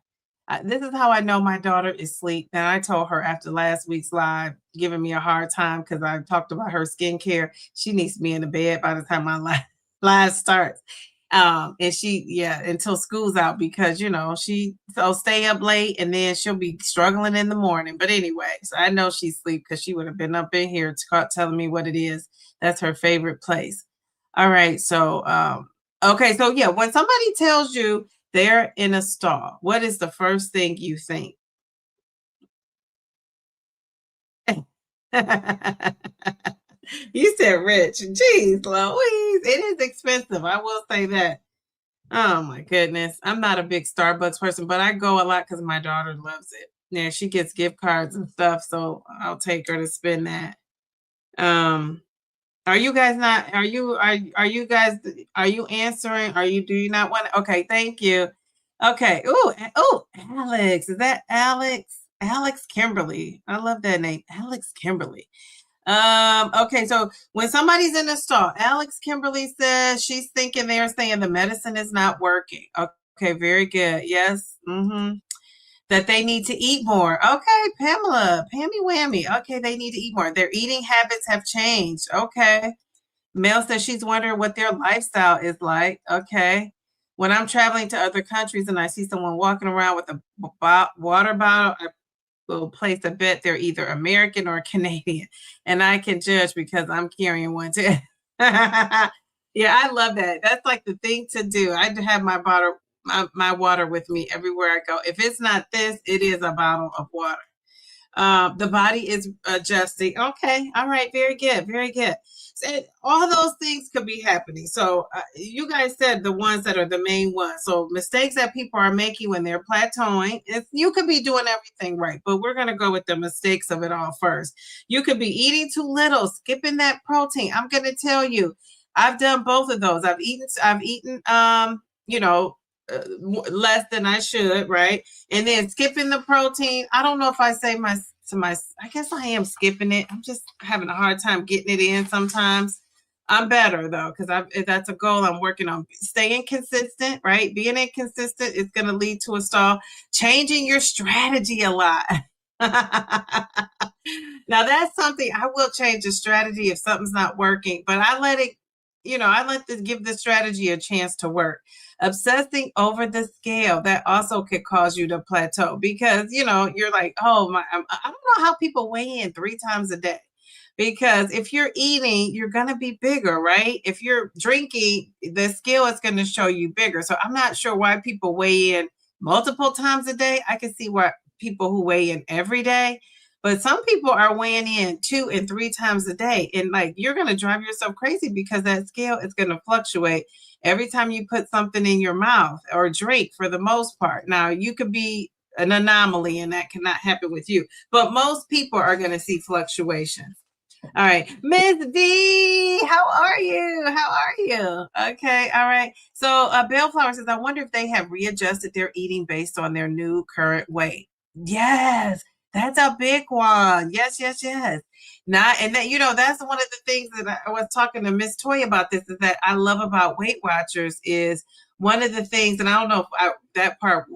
This is how I know my daughter is asleep. And I told her after last week's live, giving me a hard time because I talked about her skincare. She needs to be in the bed by the time my live starts. And until school's out because, so stay up late and then she'll be struggling in the morning. But anyway, so I know she's asleep because she would have been up in here telling me what it is. That's her favorite place. All right. So, okay. So yeah, when somebody tells you they're in a stall, what is the first thing you think? You said rich. Jeez, Louise. It is expensive. I will say that. Oh my goodness. I'm not a big Starbucks person, but I go a lot because my daughter loves it. Yeah, she gets gift cards and stuff, so I'll take her to spend that. Are you guys not? Are you guys? Are you answering? Do you not want to? Okay, thank you. Okay. Oh, Alex. Is that Alex? Alex Kimberly. I love that name, Alex Kimberly. Okay, so when somebody's in a stall, Alex Kimberly says she's thinking they're saying the medicine is not working. Okay, very good. Yes. That they need to eat more. Okay, Pamela, Pammy Whammy. Okay, they need to eat more. Their eating habits have changed. Okay. Mel says she's wondering what their lifestyle is like. Okay. When I'm traveling to other countries and I see someone walking around with a water bottle, I will place a bet they're either American or Canadian. And I can judge because I'm carrying one too. Yeah, I love that. That's like the thing to do. I have my bottle, my water with me everywhere I go. If it's not this, it is a bottle of water. The body is adjusting. Okay. All right. Very good. Very good. So all those things could be happening. So you guys said the ones that are the main ones. So mistakes that people are making when they're plateauing, you could be doing everything right, but we're going to go with the mistakes of it all first. You could be eating too little, skipping that protein. I'm going to tell you, I've done both of those. I've eaten, less than I should, right? And then skipping the protein. I don't know if I say I guess I am skipping it. I'm just having a hard time getting it in sometimes. I'm better though, because if that's a goal I'm working on. Staying consistent, right? Being inconsistent is going to lead to a stall. Changing your strategy a lot. Now that's something I will change the strategy if something's not working, but I let it, give the strategy a chance to work. Obsessing over the scale, that also could cause you to plateau because, you're like, oh my, I don't know how people weigh in 3 times a day. Because if you're eating, you're going to be bigger, right? If you're drinking, the scale is going to show you bigger. So I'm not sure why people weigh in multiple times a day. I can see why people who weigh in every day, But some people are weighing in 2 and 3 times a day. And like, you're going to drive yourself crazy because that scale is going to fluctuate every time you put something in your mouth or drink for the most part. Now, you could be an anomaly and that cannot happen with you, but most people are going to see fluctuations. All right, Miss V, how are you? How are you? Okay, all right. So Bellflower says, I wonder if they have readjusted their eating based on their new current weight. Yes, that's a big one. Yes, yes, yes. Now, and that, you know, that's one of the things that I was talking to Miss Toy about this, is that I love about Weight Watchers is one of the things, and I don't know if that part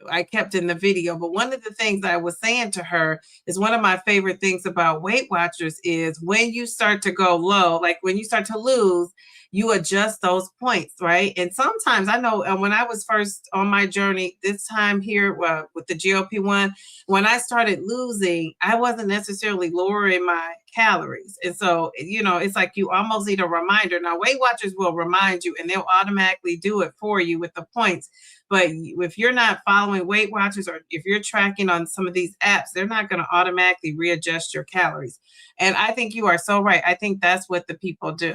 I kept in the video, but one of the things I was saying to her is one of my favorite things about Weight Watchers is when you start to go low, like when you start to lose, you adjust those points, right? And sometimes I know when I was first on my journey this time here with the GLP-1, when I started losing, I wasn't necessarily lowering my calories. And so, you know, it's like you almost need a reminder. Now, Weight Watchers will remind you and they'll automatically do it for you with the points. But if you're not following Weight Watchers or if you're tracking on some of these apps, they're not going to automatically readjust your calories. And I think you are so right. I think that's what the people do.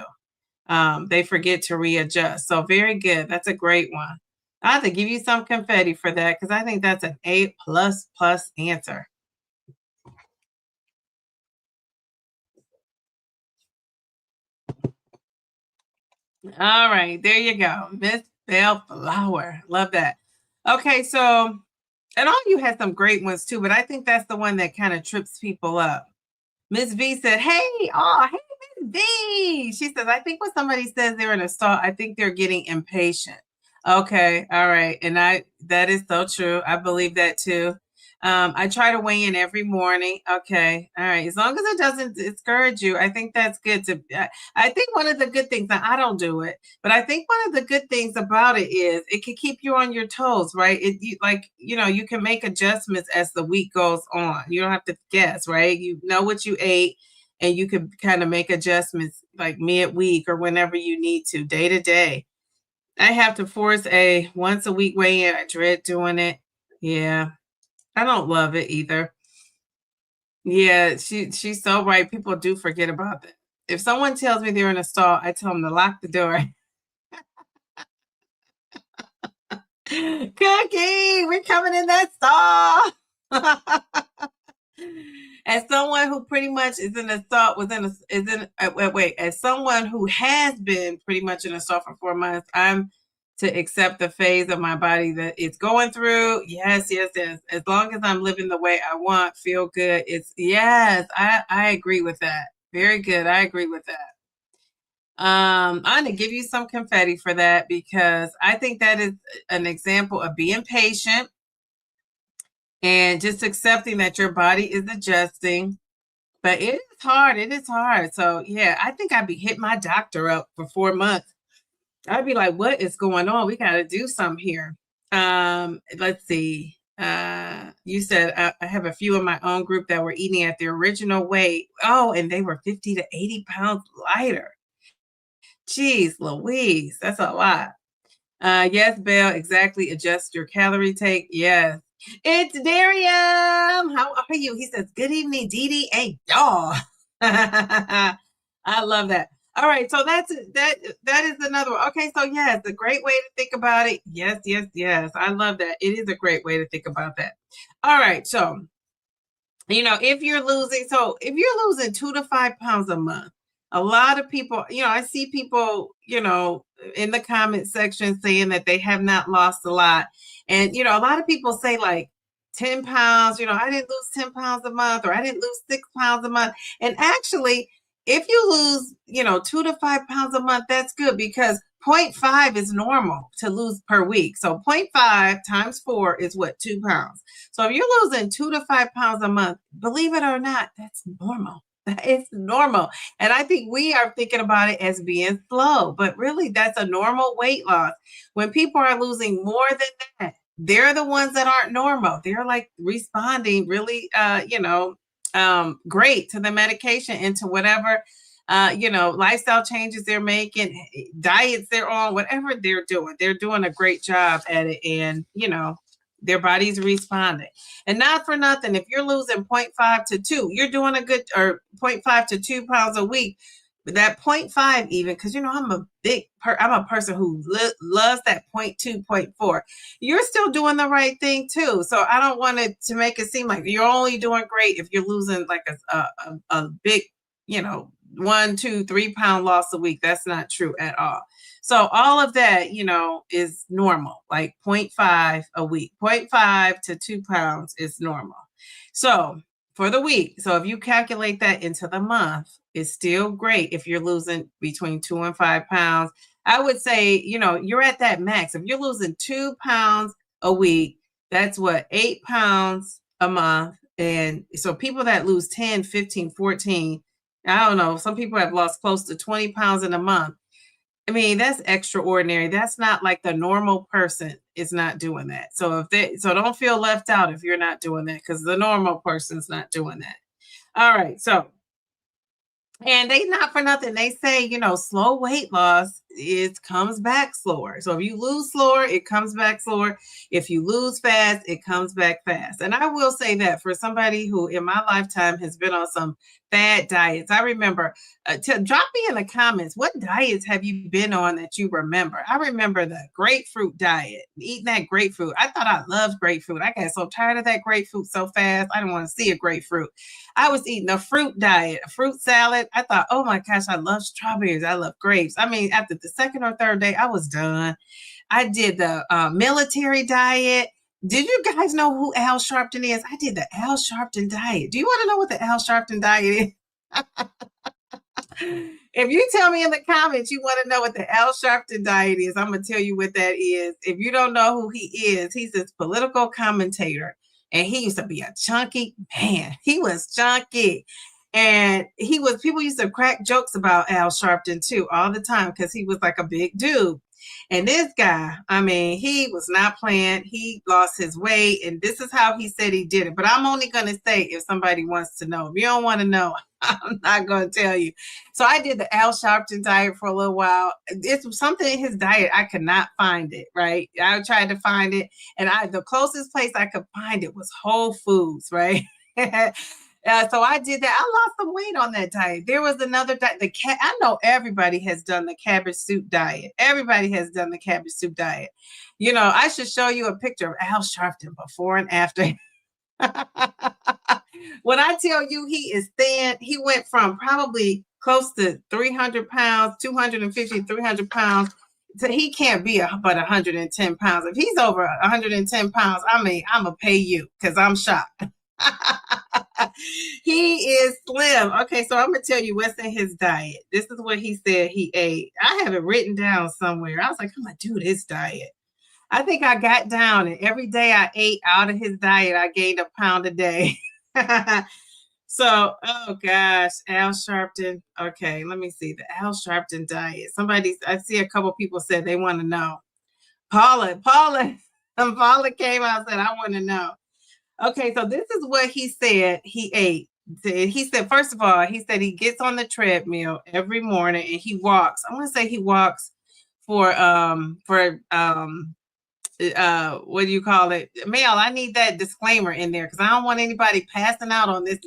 They forget to readjust. So very good. That's a great one. I have to give you some confetti for that because I think that's an A++ answer. All right, there you go. Miss Bellflower. Love that. Okay, so, and all you had some great ones too, but I think that's the one that kind of trips people up. Miss V said, hey, Miss V. She says, I think when somebody says they're in a stall, I think they're getting impatient. Okay, all right. And that is so true. I believe that too. I try to weigh in every morning. Okay, all right. As long as it doesn't discourage you, I think that's good to. I think one of the good things, now I don't do it, but I think one of the good things about it is it can keep you on your toes, right? You can make adjustments as the week goes on. You don't have to guess, right? You know what you ate, and you can kind of make adjustments like mid-week or whenever you need to, day to day. I have to force a once a week weigh in. I dread doing it. Yeah. I don't love it either. Yeah, she's so right. People do forget about that. If someone tells me they're in a stall, I tell them to lock the door. Cookie, we're coming in that stall. As someone who pretty much is in a stall, as someone who has been pretty much in a stall for 4 months, I'm to accept the phase of my body that it's going through. Yes, yes, yes. As long as I'm living the way I want, feel good. I agree with that. Very good. I agree with that. I'm going to give you some confetti for that because I think that is an example of being patient and just accepting that your body is adjusting. But it is hard. It is hard. So yeah, I think I'd be hitting my doctor up for 4 months. I'd be like, what is going on? We got to do something here. Let's see. You said I have a few in my own group that were eating at their original weight. Oh, and they were 50 to 80 pounds lighter. Geez, Louise, that's a lot. Yes, Belle, exactly. Adjust your calorie take. Yes. It's Darium. How are you? He says, good evening, Dee Dee and y'all. I love that. All right, so that is another one. Okay, so yes, a great way to think about it. Yes, yes, yes. I love that. It is a great way to think about that. All right, so if you're losing 2 to 5 pounds a month, a lot of people, I see people, in the comment section saying that they have not lost a lot. And, a lot of people say like 10 pounds, I didn't lose 10 pounds a month, or I didn't lose 6 pounds a month. And actually, if you lose, 2 to 5 pounds a month, that's good because 0.5 is normal to lose per week. So 0.5 times 4 is what, 2 pounds. So if you're losing 2 to 5 pounds a month, believe it or not, that's normal. It's normal. And I think we are thinking about it as being slow, but really that's a normal weight loss. When people are losing more than that, they're the ones that aren't normal. They're like responding really, great to the medication and to whatever, lifestyle changes they're making, diets they're on, whatever they're doing a great job at it. And, Their body's responding. And not for nothing, if you're losing 0.5 to 2, you're doing a good, or 0.5 to 2 pounds a week. That 0.5 even, because I'm a person who loves that 0.2, 0.4. You're still doing the right thing too. So I don't want it to make it seem like you're only doing great if you're losing like a big, 1, 2, 3 pound loss a week. That's not true at all. So all of that, is normal, like 0.5 a week. 0.5 to 2 pounds is normal. So for the week, so if you calculate that into the month, it's still great if you're losing between 2 and 5 pounds. I would say, you're at that max. If you're losing 2 pounds a week, that's what, 8 pounds a month. And so people that lose 10, 15, 14, I don't know, some people have lost close to 20 pounds in a month. I mean, that's extraordinary. That's not like the normal person is not doing that. So so don't feel left out if you're not doing that, because the normal person's not doing that. All right. So, and they not for nothing. They say, slow weight loss, it comes back slower. So if you lose slower, it comes back slower. If you lose fast, it comes back fast. And I will say that for somebody who in my lifetime has been on some fad diets, I remember, drop me in the comments, what diets have you been on that you remember? I remember the grapefruit diet, eating that grapefruit. I thought I loved grapefruit. I got so tired of that grapefruit so fast. I didn't want to see a grapefruit. I was eating a fruit diet, a fruit salad. I thought, oh my gosh, I love strawberries. I love grapes. I mean, after the second or third day, I was done. I did the military diet. Did you guys know who Al Sharpton is? I did the Al Sharpton diet. Do you want to know what the Al Sharpton diet is? If you tell me in the comments you want to know what the Al Sharpton diet is, I'm going to tell you what that is. If you don't know who he is, he's this political commentator. And he used to be a chunky man. He was chunky. And people used to crack jokes about Al Sharpton too all the time, because he was like a big dude. And this guy, I mean, he was not playing. He lost his weight, and this is how he said he did it. But I'm only going to say if somebody wants to know. If you don't want to know, I'm not going to tell you. So I did the Al Sharpton diet for a little while. It's something in his diet, I could not find it, right? I tried to find it, and the closest place I could find it was Whole Foods, right? So I did that. I lost some weight on that diet. There was another diet. I know everybody has done the cabbage soup diet. Everybody has done the cabbage soup diet. I should show you a picture of Al Sharpton before and after. When I tell you he is thin, he went from probably close to 300 pounds, 250, 300 pounds. So he can't be but 110 pounds. If he's over 110 pounds, I mean, I'm going to pay you, because I'm shocked. He is slim. Okay, so I'm going to tell you what's in his diet. This is what he said he ate. I have it written down somewhere. I was like, I'm going to do this diet. I think I got down, and every day I ate out of his diet, I gained a pound a day. So, oh gosh, Al Sharpton. Okay, let me see the Al Sharpton diet. I see a couple people said they want to know. Paula came out and said, I want to know. Okay, so this is what he said he ate. He said, first of all, he said he gets on the treadmill every morning and he walks. I want to say he walks for what do you call it? Mel, I need that disclaimer in there, because I don't want anybody passing out on this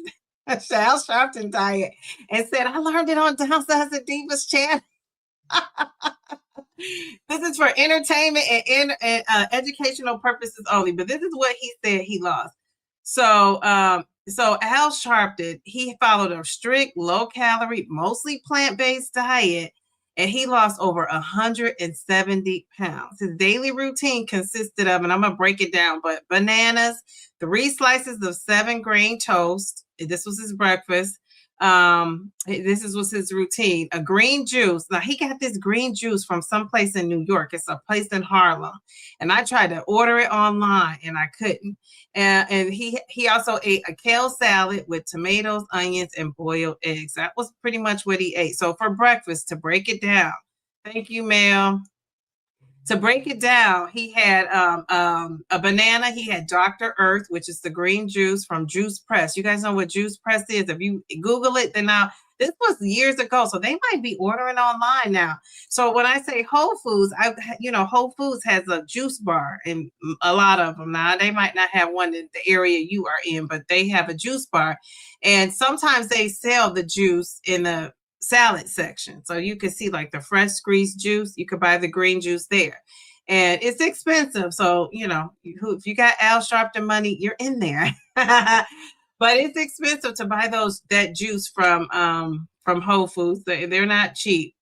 Al Sharpton diet and said, I learned it on Downsizing Diva's channel. This is for entertainment and educational purposes only, but this is what he said he lost. So Al Sharpton, he followed a strict, low-calorie, mostly plant-based diet, and he lost over 170 pounds. His daily routine consisted of, and I'm going to break it down, but bananas, 3 slices of 7-grain toast. This was his breakfast. This was his routine. A green juice. Now he got this green juice from someplace in New York. It's a place in Harlem, and I tried to order it online and I couldn't. And he also ate a kale salad with tomatoes, onions, and boiled eggs. That was pretty much what he ate. So for breakfast, to break it down, thank you, Mel. To break it down, he had a banana. He had Dr. Earth, which is the green juice from Juice Press. You guys know what Juice Press is? If you Google it, then now this was years ago, so they might be ordering online now. So when I say Whole Foods, Whole Foods has a juice bar, and a lot of them now. They might not have one in the area you are in, but they have a juice bar, and sometimes they sell the juice in the salad section. So you can see like the fresh squeezed juice. You could buy the green juice there. And it's expensive. So, if you got Al Sharpton money, you're in there. But it's expensive to buy that juice from Whole Foods. They're not cheap.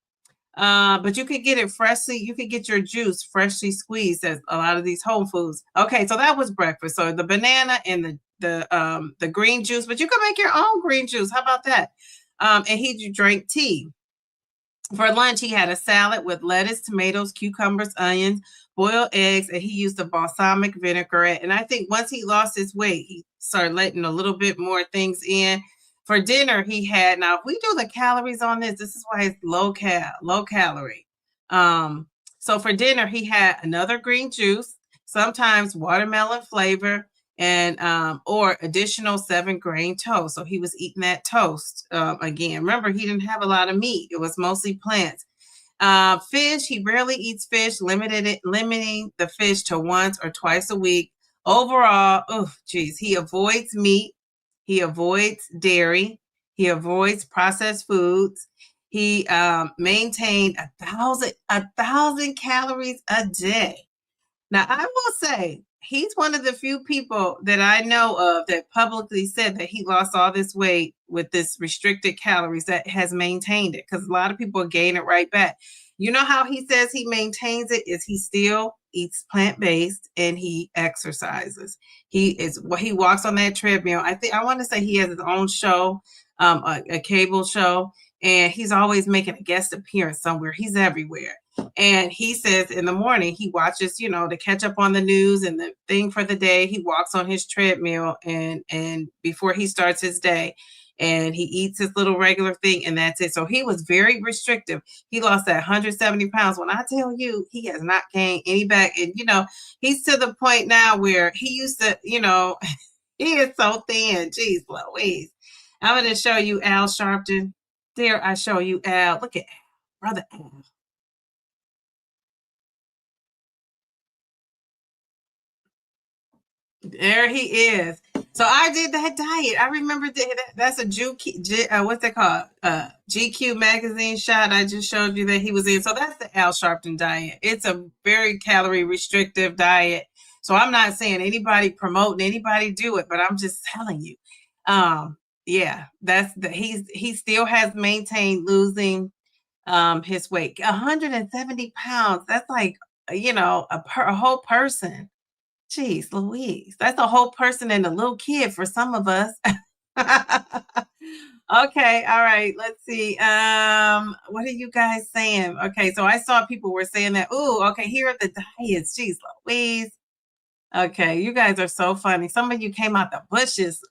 But you could get it freshly. You could get your juice freshly squeezed at a lot of these Whole Foods. Okay, so that was breakfast. So the banana and the green juice, but you can make your own green juice. How about that? And he drank tea. For lunch, he had a salad with lettuce, tomatoes, cucumbers, onions, boiled eggs, and he used a balsamic vinaigrette. And I think once he lost his weight, he started letting a little bit more things in. For dinner, he had, now if we do the calories on this is why it's low calorie. So for dinner, he had another green juice, sometimes watermelon flavor, and or additional 7-grain toast. So he was eating that toast again. Remember, he didn't have a lot of meat. It was mostly plants. Fish, he rarely eats fish, limiting the fish to once or twice a week. Overall, he avoids meat. He avoids dairy. He avoids processed foods. He maintained 1,000 calories a day. Now, I will say, he's one of the few people that I know of that publicly said that he lost all this weight with this restricted calories, that has maintained it, because a lot of people gain it right back. You know how he says he maintains it is he still eats plant-based and he exercises. He walks on that treadmill. I want to say he has his own show, a cable show, and he's always making a guest appearance somewhere. He's everywhere. And he says in the morning, he watches, to catch up on the news and the thing for the day. He walks on his treadmill and before he starts his day, and he eats his little regular thing, and that's it. So he was very restrictive. He lost that 170 pounds. When I tell you, he has not gained any back. And, he's to the point now where he used to, he is so thin. Jeez Louise. I'm going to show you Al Sharpton. There, I show you Al. Look at Brother Al. There he is. So I did that diet. I remember that's a what's that called? GQ magazine shot. I just showed you that he was in. So that's the Al Sharpton diet. It's a very calorie restrictive diet. So I'm not saying anybody promoting anybody do it, but I'm just telling you. Yeah, he still has maintained losing his weight. 170 pounds. That's like, a whole person. Jeez Louise. That's a whole person and a little kid for some of us. Okay, all right. Let's see. What are you guys saying? Okay, so I saw people were saying that. Ooh, okay, here are the diets. Jeez Louise. Okay, you guys are so funny. Some of you came out the bushes.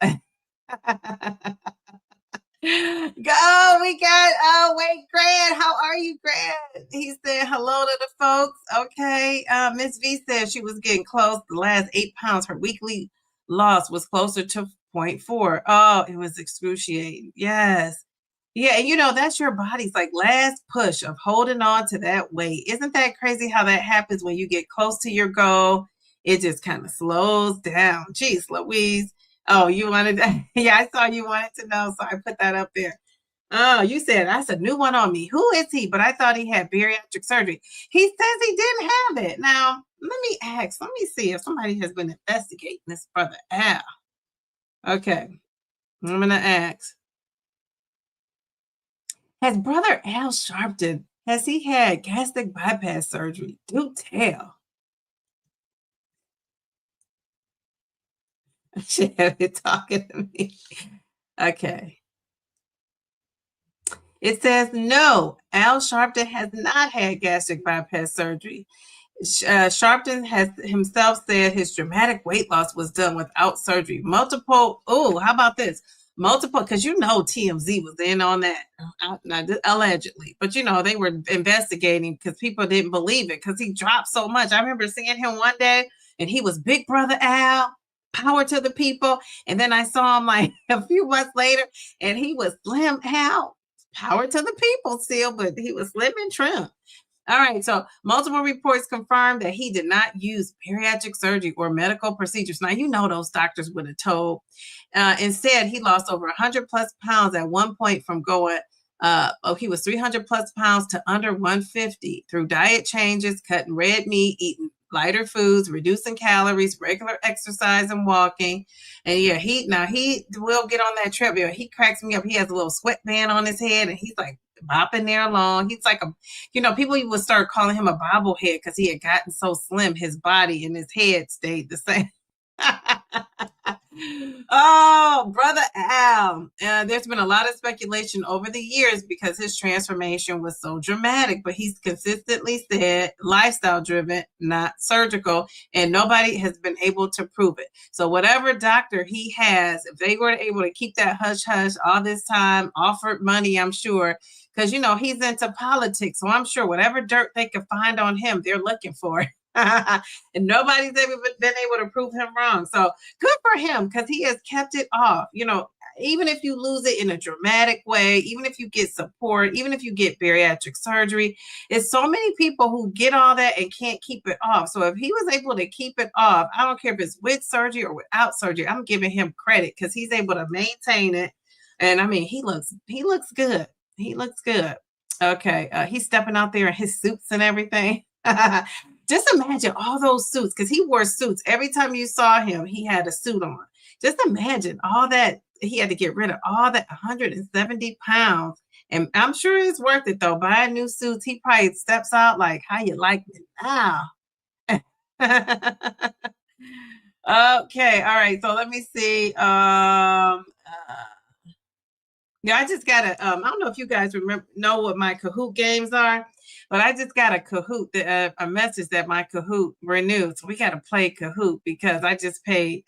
We got wait, Grant, how are you, Grant? He said hello to the folks. Okay. Miss V said she was getting close. The last 8 pounds, her weekly loss was closer to 0.4. Oh, it was excruciating. Yes. Yeah, and that's your body's like last push of holding on to that weight. Isn't that crazy how that happens when you get close to your goal? It just kind of slows down. Jeez Louise. Oh, you wanted that? Yeah, I saw you wanted to know, so I put that up there. Oh, you said that's a new one on me. Who is he? But I thought he had bariatric surgery. He says he didn't have it. Now, let me see if somebody has been investigating this brother Al. Okay, I'm going to ask. Has brother Al Sharpton, has he had gastric bypass surgery? Do tell. She had it talking to me. Okay. It says, no, Al Sharpton has not had gastric bypass surgery. Sharpton has himself said his dramatic weight loss was done without surgery. How about this? multiple, because TMZ was in on that, allegedly, but they were investigating because people didn't believe it because he dropped so much. I remember seeing him one day and he was Big Brother Al, power to the people, and then I saw him like a few months later and he was Slim Al, power to the people still, but he was slim and trim. All right, so multiple reports confirmed that he did not use bariatric surgery or medical procedures. Now, those doctors would have told. Instead, he lost over 100 plus pounds at one point from going, he was 300 plus pounds to under 150 through diet changes, cutting red meat, eating lighter foods, reducing calories, regular exercise and walking. And yeah, he will get on that treadmill. He cracks me up. He has a little sweatband on his head and he's like bopping there along. He's like people would start calling him a bobblehead because he had gotten so slim, his body and his head stayed the same. Oh, brother Al. There's been a lot of speculation over the years because his transformation was so dramatic, but he's consistently said lifestyle driven, not surgical, and nobody has been able to prove it. So whatever doctor he has, if they were able to keep that hush hush all this time, offered money, I'm sure, because he's into politics. So I'm sure whatever dirt they could find on him, they're looking for it. And nobody's ever been able to prove him wrong. So good for him because he has kept it off. Even if you lose it in a dramatic way, even if you get support, even if you get bariatric surgery, it's so many people who get all that and can't keep it off. So if he was able to keep it off, I don't care if it's with surgery or without surgery, I'm giving him credit because he's able to maintain it. And I mean, he looks good. He looks good. Okay. He's stepping out there in his suits and everything. Just imagine all those suits, because he wore suits. Every time you saw him, he had a suit on. Just imagine all that. He had to get rid of all that 170 pounds. And I'm sure it's worth it, though. Buying new suits, he probably steps out like, how you like me now? Okay, all right. So let me see. Yeah, I just got I don't know if you guys know what my Kahoot games are, but I just got a Kahoot, a message that my Kahoot renewed. So we got to play Kahoot because I just paid,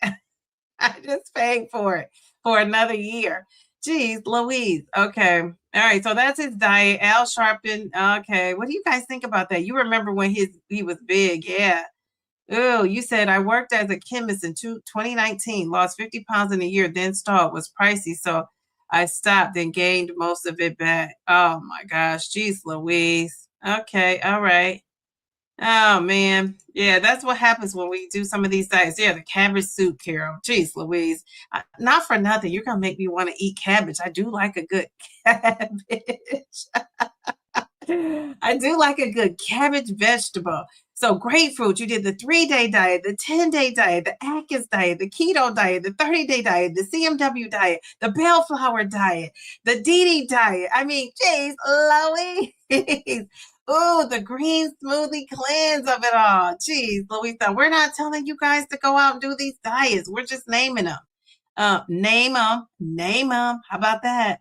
for it for another year. Jeez, Louise. Okay. All right. So that's his diet. Al Sharpton. Okay. What do you guys think about that? You remember when he was big. Yeah. Oh, you said I worked as a chemist in 2019, lost 50 pounds in a year, then stalled, was pricey. So I stopped and gained most of it back. Oh my gosh. Jeez, Louise. Okay. All right. Oh man. Yeah, that's what happens when we do some of these diets. Yeah, the cabbage soup, Carol. Jeez, Louise. Not for nothing. You're going to make me want to eat cabbage. I do like a good cabbage. I do like a good cabbage vegetable. So grapefruit, you did the 3-day diet, the 10-day diet, the Atkins diet, the keto diet, the 30-day diet, the CMW diet, the bellflower diet, the DD diet. I mean, geez, Louise. Oh, the green smoothie cleanse of it all. Jeez, Louisa, we're not telling you guys to go out and do these diets. We're just naming them. Name them. How about that?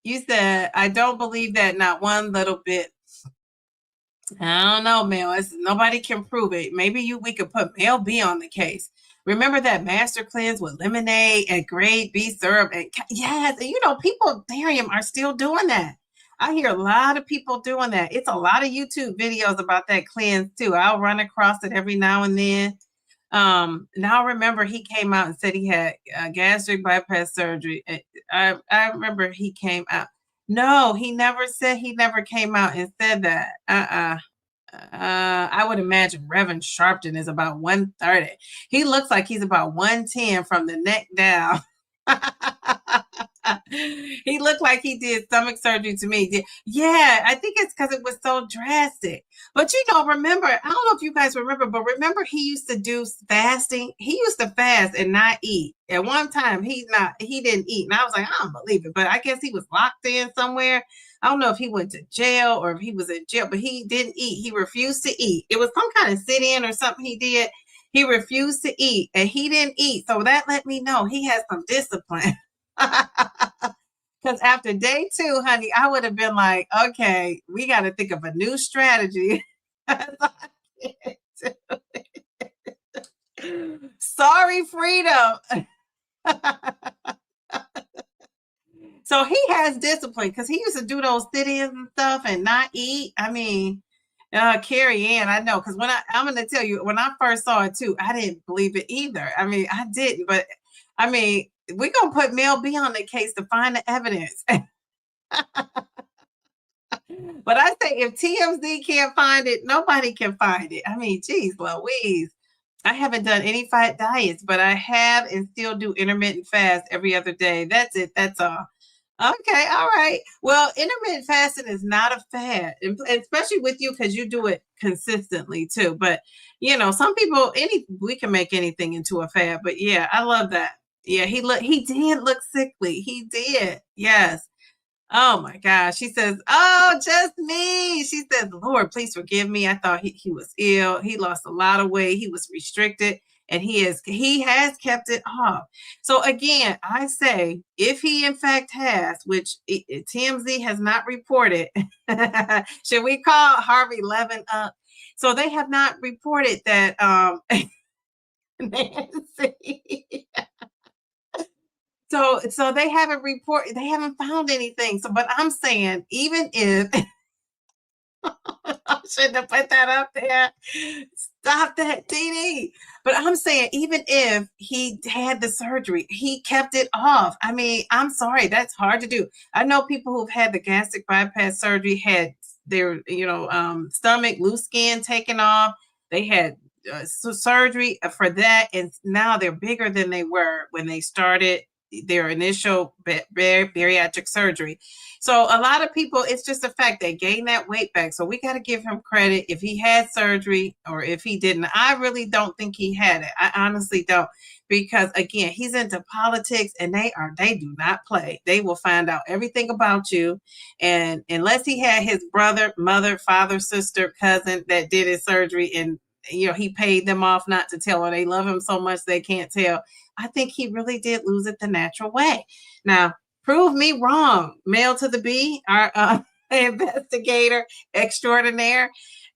You said, I don't believe that, not one little bit. I don't know, Mel. Nobody can prove it. Maybe we could put Mel B on the case. Remember that master cleanse with lemonade and grade B syrup? And yes, and people, Darium, are still doing that. I hear a lot of people doing that. It's a lot of YouTube videos about that cleanse too. I'll run across it every now and then. Now remember he came out and said he had gastric bypass surgery. I remember he came out. No, he never said, he never came out and said that. I would imagine Reverend Sharpton is about 130. He looks like he's about 110 from the neck down. He looked like he did stomach surgery to me. Yeah, I think it's because it was so drastic. But remember, I don't know if you guys remember, but remember he used to do fasting. He used to fast and not eat. At one time, he didn't eat. And I was like, I don't believe it. But I guess he was locked in somewhere. I don't know if he went to jail or if he was in jail, but he didn't eat. He refused to eat. It was some kind of sit-in or something he did. He refused to eat and he didn't eat. So that let me know he has some discipline. Because after day 2, honey, I would have been like, okay, we got to think of a new strategy. Sorry, Freedom. So he has discipline because he used to do those sit-ins and stuff and not eat. I mean, Carrie Ann, I know, because I'm going to tell you, when I first saw it too, I didn't believe it either. I mean, I didn't, but I mean, we're going to put Mel B on the case to find the evidence. But I say if TMZ can't find it, nobody can find it. I mean, geez, Louise. I haven't done any fat diets, but I have and still do intermittent fast every other day. That's it. That's all. Okay, all right. Well, intermittent fasting is not a fad, especially with you because you do it consistently too. But some people, we can make anything into a fad. But yeah, I love that. Yeah, he did look sickly. He did. Yes. Oh my gosh. She says, "Oh, just me." She says, "Lord, please forgive me. I thought he was ill. He lost a lot of weight. He was restricted and he has kept it off." So again, I say if he in fact has, which TMZ has not reported, should we call Harvey Levin up? So they have not reported that Nancy. So they haven't found anything. So, but I'm saying, even if I shouldn't have put that up there. Stop that, DD. But I'm saying, even if he had the surgery, he kept it off. I mean, I'm sorry, that's hard to do. I know people who've had the gastric bypass surgery had their, stomach, loose skin taken off. They had surgery for that, and now they're bigger than they were when they started their initial bariatric surgery. So a lot of people, it's just a fact they gain that weight back. So we got to give him credit if he had surgery or if he didn't. I really don't think he had it. I honestly don't, because again, he's into politics and they do not play. They will find out everything about you. And unless he had his brother, mother, father, sister, cousin that did his surgery and he paid them off not to tell, or they love him so much they can't tell. I think he really did lose it the natural way. Now, prove me wrong, Mail to the B, our investigator extraordinaire.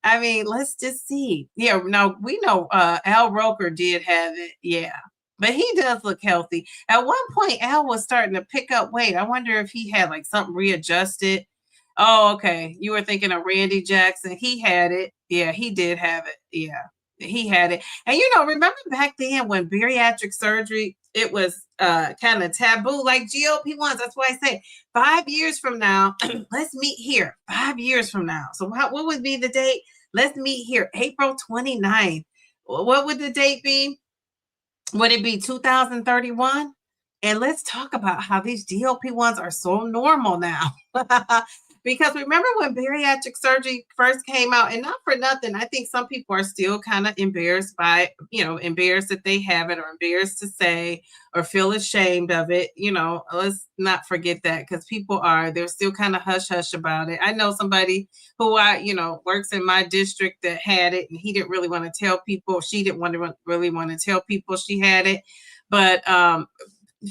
I mean, let's just see. Yeah, no, we know Al Roker did have it. Yeah, but he does look healthy. At one point, Al was starting to pick up weight. I wonder if he had like something readjusted. Oh, okay. You were thinking of Randy Jackson. He had it. Yeah, he did have it. Yeah, he had it. And remember back then when bariatric surgery, it was kind of taboo, like GLP-1s. That's why I say 5 years from now, let's meet here. 5 years from now. So what would be the date? Let's meet here, April 29th. What would the date be? Would it be 2031? And let's talk about how these GLP-1s are so normal now. Because remember when bariatric surgery first came out, and not for nothing, I think some people are still kind of embarrassed embarrassed that they have it, or embarrassed to say, or feel ashamed of it. Let's not forget that, because they're still kind of hush hush about it. I know somebody who works in my district that had it, and he didn't really want to tell people. She didn't really want to tell people she had it, but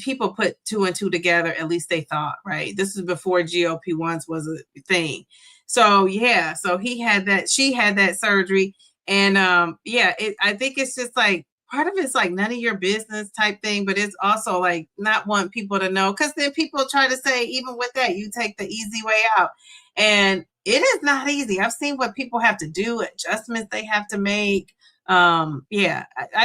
people put two and two together, at least they thought, right? This is before GLP-1s was a thing. So yeah, so she had that surgery. And I think it's just like part of it's like none of your business type thing, but it's also like not want people to know, because then people try to say, even with that, you take the easy way out. And it is not easy. I've seen what people have to do, adjustments they have to make. I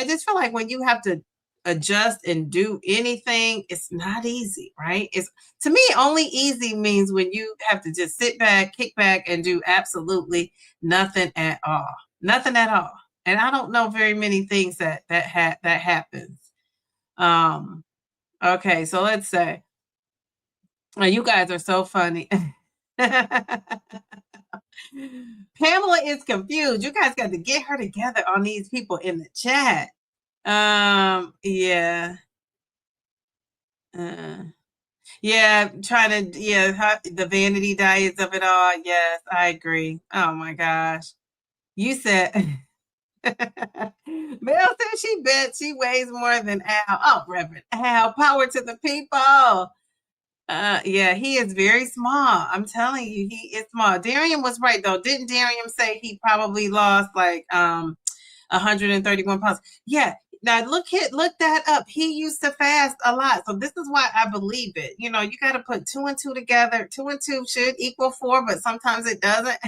just feel like when you have to adjust and do anything, it's not easy, right? It's, to me, only easy means when you have to just sit back, kick back, and do absolutely nothing at all. Nothing at all. And I don't know very many things that happens. Okay, so let's say, you guys are so funny. Pamela is confused. You guys got to get her together on these people in the chat. Yeah. Trying to, the vanity diets of it all. Yes, I agree. Oh my gosh. You said, Mel said she bet she weighs more than Al. Oh, Reverend Al, power to the people. He is very small. I'm telling you, he is small. Darian was right though. Didn't Darian say he probably lost like 131 pounds? Yeah, Now look that up. He used to fast a lot. So this is why I believe it. You know, you got to put two and two together. Two and two should equal four, but sometimes it doesn't.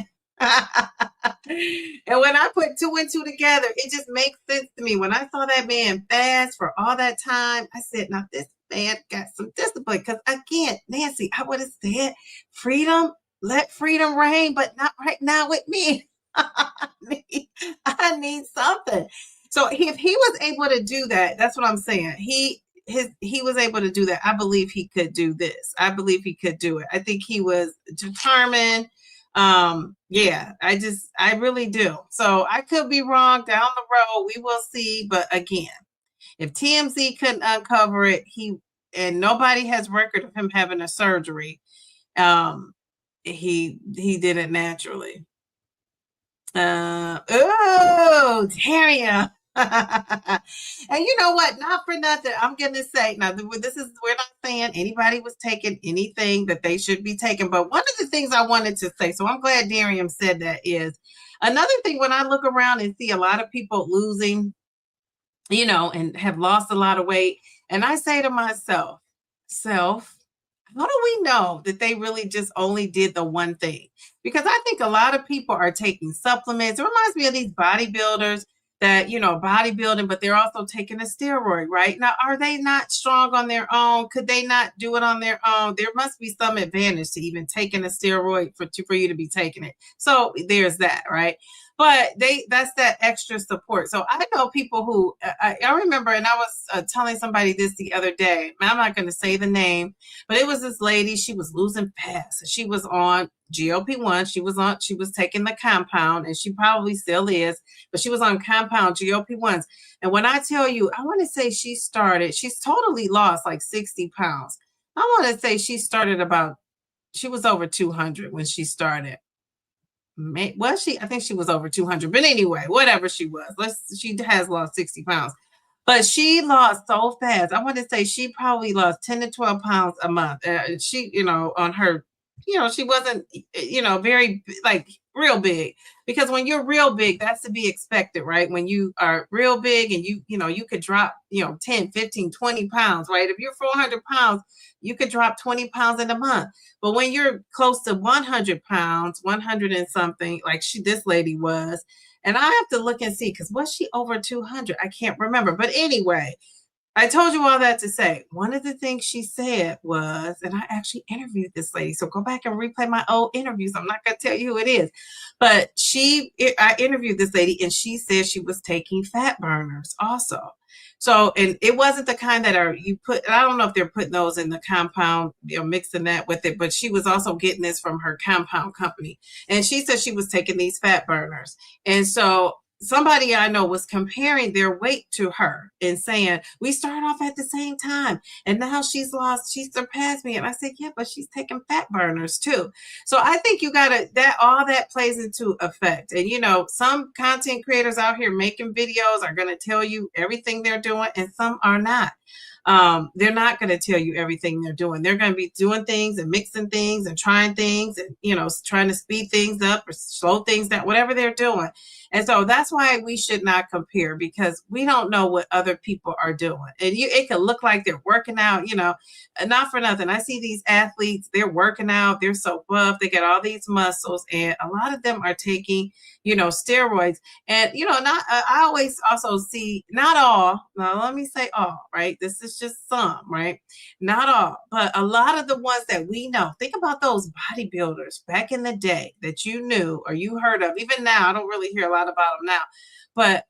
And when I put two and two together, it just makes sense to me. When I saw that man fast for all that time, I said, now this man got some discipline. Because again, Nancy, I would have said freedom, let freedom reign, but not right now with me. I need something. So if he was able to do that, that's what I'm saying. He was able to do that. I believe he could do this. I believe he could do it. I think he was determined. Yeah, I really do. So I could be wrong down the road. We will see. But again, if TMZ couldn't uncover it, and nobody has record of him having a surgery, he did it naturally. Oh, Daria. And you know what? Not for nothing. I'm gonna say now. We're not saying anybody was taking anything that they should be taking. But one of the things I wanted to say, so I'm glad Darian said that, is another thing when I look around and see a lot of people losing, you know, and have lost a lot of weight, and I say to myself, how do we know that they really just only did the one thing? Because I think a lot of people are taking supplements. It reminds me of these bodybuilders that, you know, bodybuilding, but they're also taking a steroid, right? Now, are they not strong on their own? Could they not do it on their own? There must be some advantage to even taking a steroid for you to be taking it. So there's that, right? But that's that extra support. So I know people who, I remember, and I was telling somebody this the other day, I'm not going to say the name, but it was this lady, she was losing fast. She was on GLP-1. She was taking the compound, and she probably still is, but she was on compound GLP-1s. And when I tell you, I want to say she's totally lost like 60 pounds. I want to say she was over 200 when she started. Was she? I think she was over 200, but anyway, whatever she was, she has lost 60 pounds, but she lost so fast. I want to say she probably lost 10 to 12 pounds a month. She, you know, on her, you know, she wasn't, you know, very like real big, because when you're real big, that's to be expected, right? When you are real big and you know, you could drop, you know, 10, 15, 20 pounds, right? If you're 400 pounds, you could drop 20 pounds in a month. But when you're close to 100 pounds, 100 and something, like this lady was, and I have to look and see, because was she over 200? I can't remember. But anyway, I told you all that to say, one of the things she said was, and I actually interviewed this lady, so go back and replay my old interviews. I'm not going to tell you who it is, but I interviewed this lady, and she said she was taking fat burners also. So, and it wasn't the kind that I don't know if they're putting those in the compound, you know, mixing that with it, but she was also getting this from her compound company. And she said she was taking these fat burners. And so somebody I know was comparing their weight to her and saying, we started off at the same time, and now she surpassed me. And I said, yeah, but she's taking fat burners too. So I think you gotta, all that plays into effect. And you know, some content creators out here making videos are going to tell you everything they're doing, and some are not. They're not going to tell you everything they're doing. They're going to be doing things and mixing things and trying things, and, you know, trying to speed things up or slow things down, whatever they're doing. And so that's why we should not compare, because we don't know what other people are doing. And it could look like they're working out, you know, not for nothing. I see these athletes, they're working out, they're so buff, they got all these muscles, and a lot of them are taking, you know, steroids. And, you know, I always also see, not all, now let me say all, right? This is just some, right? Not all, but a lot of the ones that we know. Think about those bodybuilders back in the day that you knew or you heard of. Even now, I don't really hear a lot about them now, but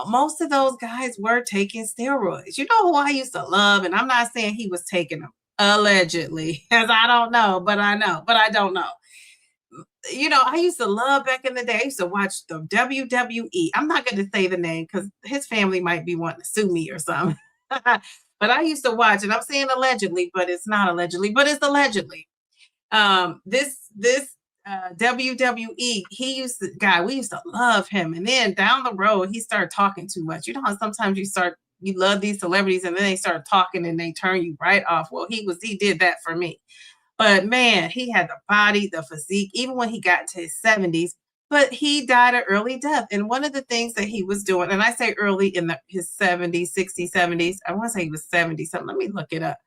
most of those guys were taking steroids. You know who I used to love, and I'm not saying he was taking them, allegedly, because I don't know, but I know, but I don't know. You know, I used to love back in the day. I used to watch the WWE. I'm not going to say the name because his family might be wanting to sue me or something. But I used to watch, and I'm saying allegedly, but it's not allegedly, but it's allegedly. This WWE, we used to love him. And then down the road, he started talking too much. You know how sometimes you love these celebrities and then they start talking and they turn you right off. Well, he did that for me. But man, he had the body, the physique, even when he got to his 70s. but he died an early death. And one of the things that he was doing, and I say early in his 70s, 60s, 70s, I want to say he was 70 something. Let me look it up.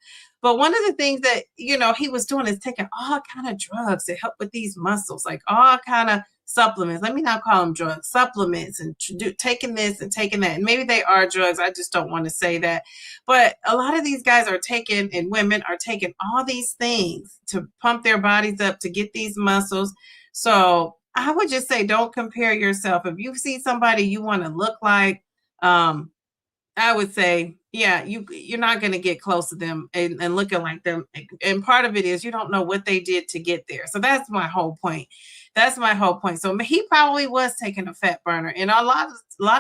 But one of the things that, he was doing is taking all kind of drugs to help with these muscles, like all kind of supplements. Let me not call them drugs, supplements, and taking this and taking that. And maybe they are drugs. I just don't want to say that. But a lot of these guys are taking, and women are taking all these things to pump their bodies up to get these muscles. So I would just say, don't compare yourself. If you see somebody you want to look like, I would say, yeah, you're not going to get close to them and looking like them. And part of it is you don't know what they did to get there. So that's my whole point. That's my whole point. So he probably was taking a fat burner. And a lot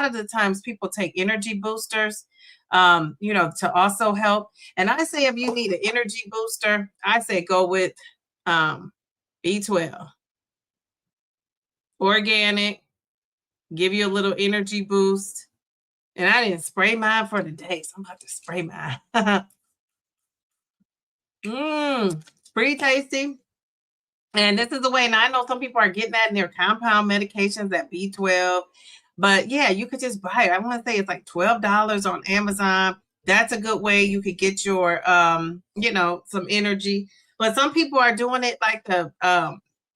of the times people take energy boosters, to also help. And I say, if you need an energy booster, I say go with B12. Organic, give you a little energy boost. And I didn't spray mine for the day, so I'm about to spray mine. Pretty tasty. And this is the way. Now I know some people are getting that in their compound medications, that B12. But yeah, you could just buy it. I want to say it's like $12 on Amazon. That's a good way you could get your some energy. But some people are doing it like the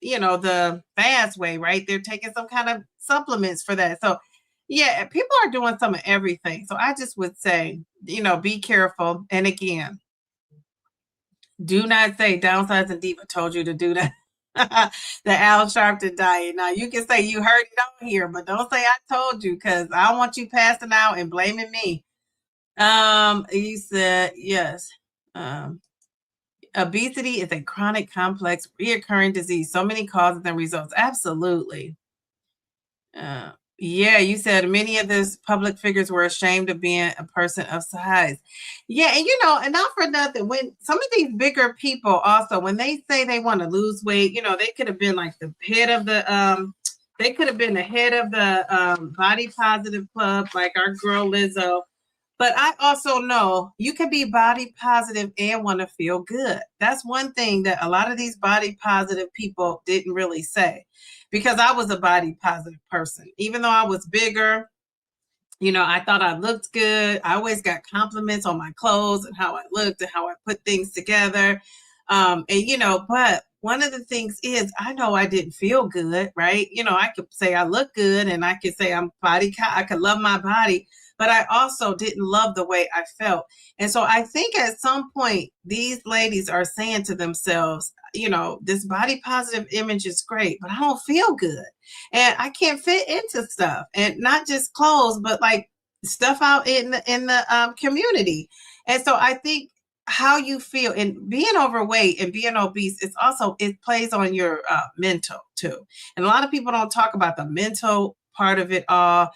the fast way, right? They're taking some kind of supplements for that. So yeah, people are doing some of everything. So I just would say, be careful. And again, do not say Downsizing Diva told you to do that. The Al Sharpton diet. Now you can say you heard it on here, but don't say I told you, because I don't want you passing out and blaming me. You said yes. Obesity is a chronic, complex, reoccurring disease. So many causes and results. Absolutely. Yeah, you said many of these public figures were ashamed of being a person of size. Yeah, and and not for nothing, when some of these bigger people also, when they say they want to lose weight, they could have been like the head of the they could have been the head of the body positive club, like our girl Lizzo. But I also know you can be body positive and want to feel good. That's one thing that a lot of these body positive people didn't really say, because I was a body positive person. Even though I was bigger, I thought I looked good. I always got compliments on my clothes and how I looked and how I put things together. But one of the things is, I know I didn't feel good, right? I could say I look good, and I could say I could love my body, but I also didn't love the way I felt. And so I think at some point, these ladies are saying to themselves, this body positive image is great, but I don't feel good. And I can't fit into stuff, and not just clothes, but like stuff out in the community. And so I think how you feel, and being overweight and being obese, it plays on your mental too. And a lot of people don't talk about the mental part of it all.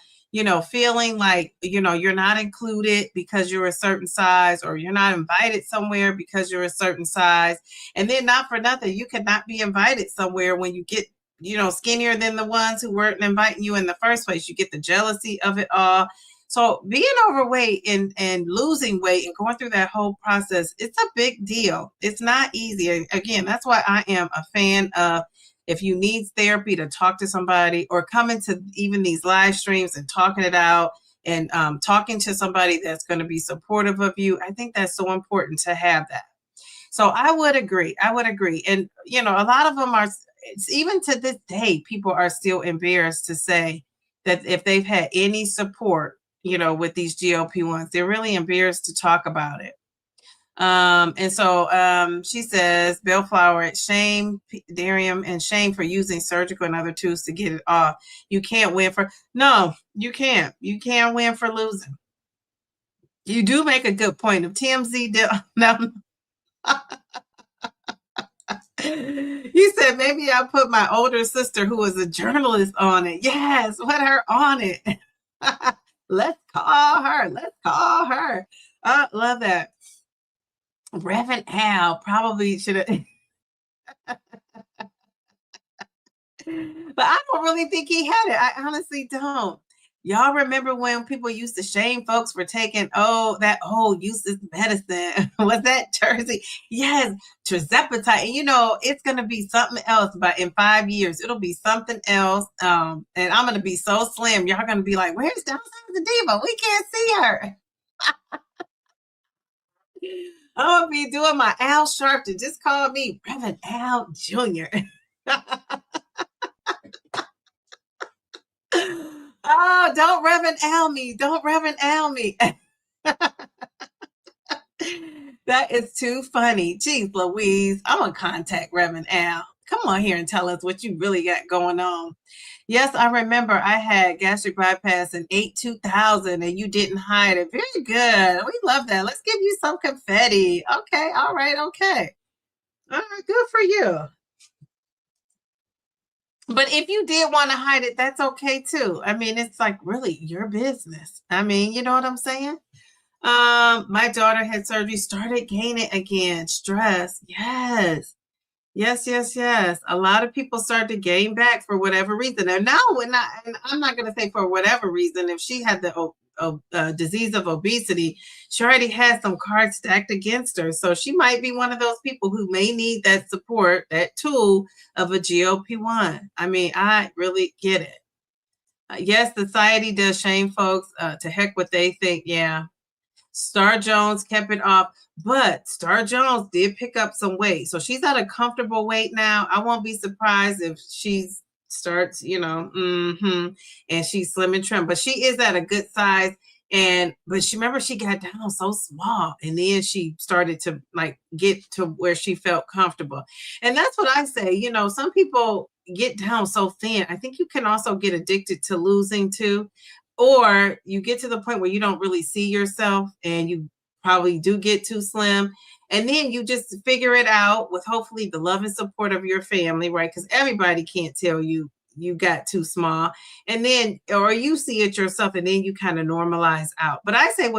Feeling like, you're not included because you're a certain size, or you're not invited somewhere because you're a certain size. And then, not for nothing, you could not be invited somewhere when you get, skinnier than the ones who weren't inviting you in the first place. You get the jealousy of it all. So being overweight and losing weight and going through that whole process, it's a big deal. It's not easy. Again, that's why I am a fan of, if you need therapy, to talk to somebody, or come into even these live streams and talking it out, and talking to somebody that's going to be supportive of you. I think that's so important to have that. So I would agree. And, a lot of them are, even to this day, people are still embarrassed to say that if they've had any support, with these GLP-1s, they're really embarrassed to talk about it. And so she says, Bellflower, shame, Darium, and shame for using surgical and other tools to get it off. You can't win no, you can't. You can't win for losing. You do make a good point. Of TMZ, no. You said maybe I put my older sister, who was a journalist, on it. Yes, put her on it. Let's call her. I love that. Reverend Al probably should have. But I don't really think he had it. I honestly don't. Y'all remember when people used to shame folks for taking that useless medicine? Was that Jersey? Yes, Trizepatide. And it's gonna be something else, but in 5 years, it'll be something else. And I'm gonna be so slim, y'all gonna be like, "Where's Downsizing the Diva? We can't see her." I'm gonna be doing my Al Sharpton. Just call me Reverend Al Jr. Oh, don't Reverend Al me. Don't Reverend Al me. That is too funny. Jeez Louise. I'm gonna contact Reverend Al. Come on here and tell us what you really got going on. Yes, I remember I had gastric bypass in 2000 and you didn't hide it. Very good. We love that. Let's give you some confetti. Okay, all right, okay. All right, good for you. But if you did want to hide it, that's okay too. I mean, it's like really your business. I mean, you know what I'm saying? My daughter had surgery, started gaining again. Stress. Yes. Yes, yes, yes. A lot of people start to gain back for whatever reason. And now and I'm not going to say for whatever reason, if she had the disease of obesity, she already has some cards stacked against her. So she might be one of those people who may need that support, that tool of a GLP-1. I mean, I really get it. Yes, society does shame folks. To heck what they think. Yeah. Star Jones kept it off, but Star Jones did pick up some weight. So she's at a comfortable weight now. I won't be surprised if she starts, and she's slim and trim, but she is at a good size. But she got down so small, and then she started to like get to where she felt comfortable. And that's what I say, some people get down so thin. I think you can also get addicted to losing too, or you get to the point where you don't really see yourself and you probably do get too slim, and then you just figure it out with hopefully the love and support of your family, right? Because everybody can't tell you you got too small, and then or you see it yourself and then you kind of normalize out. But I say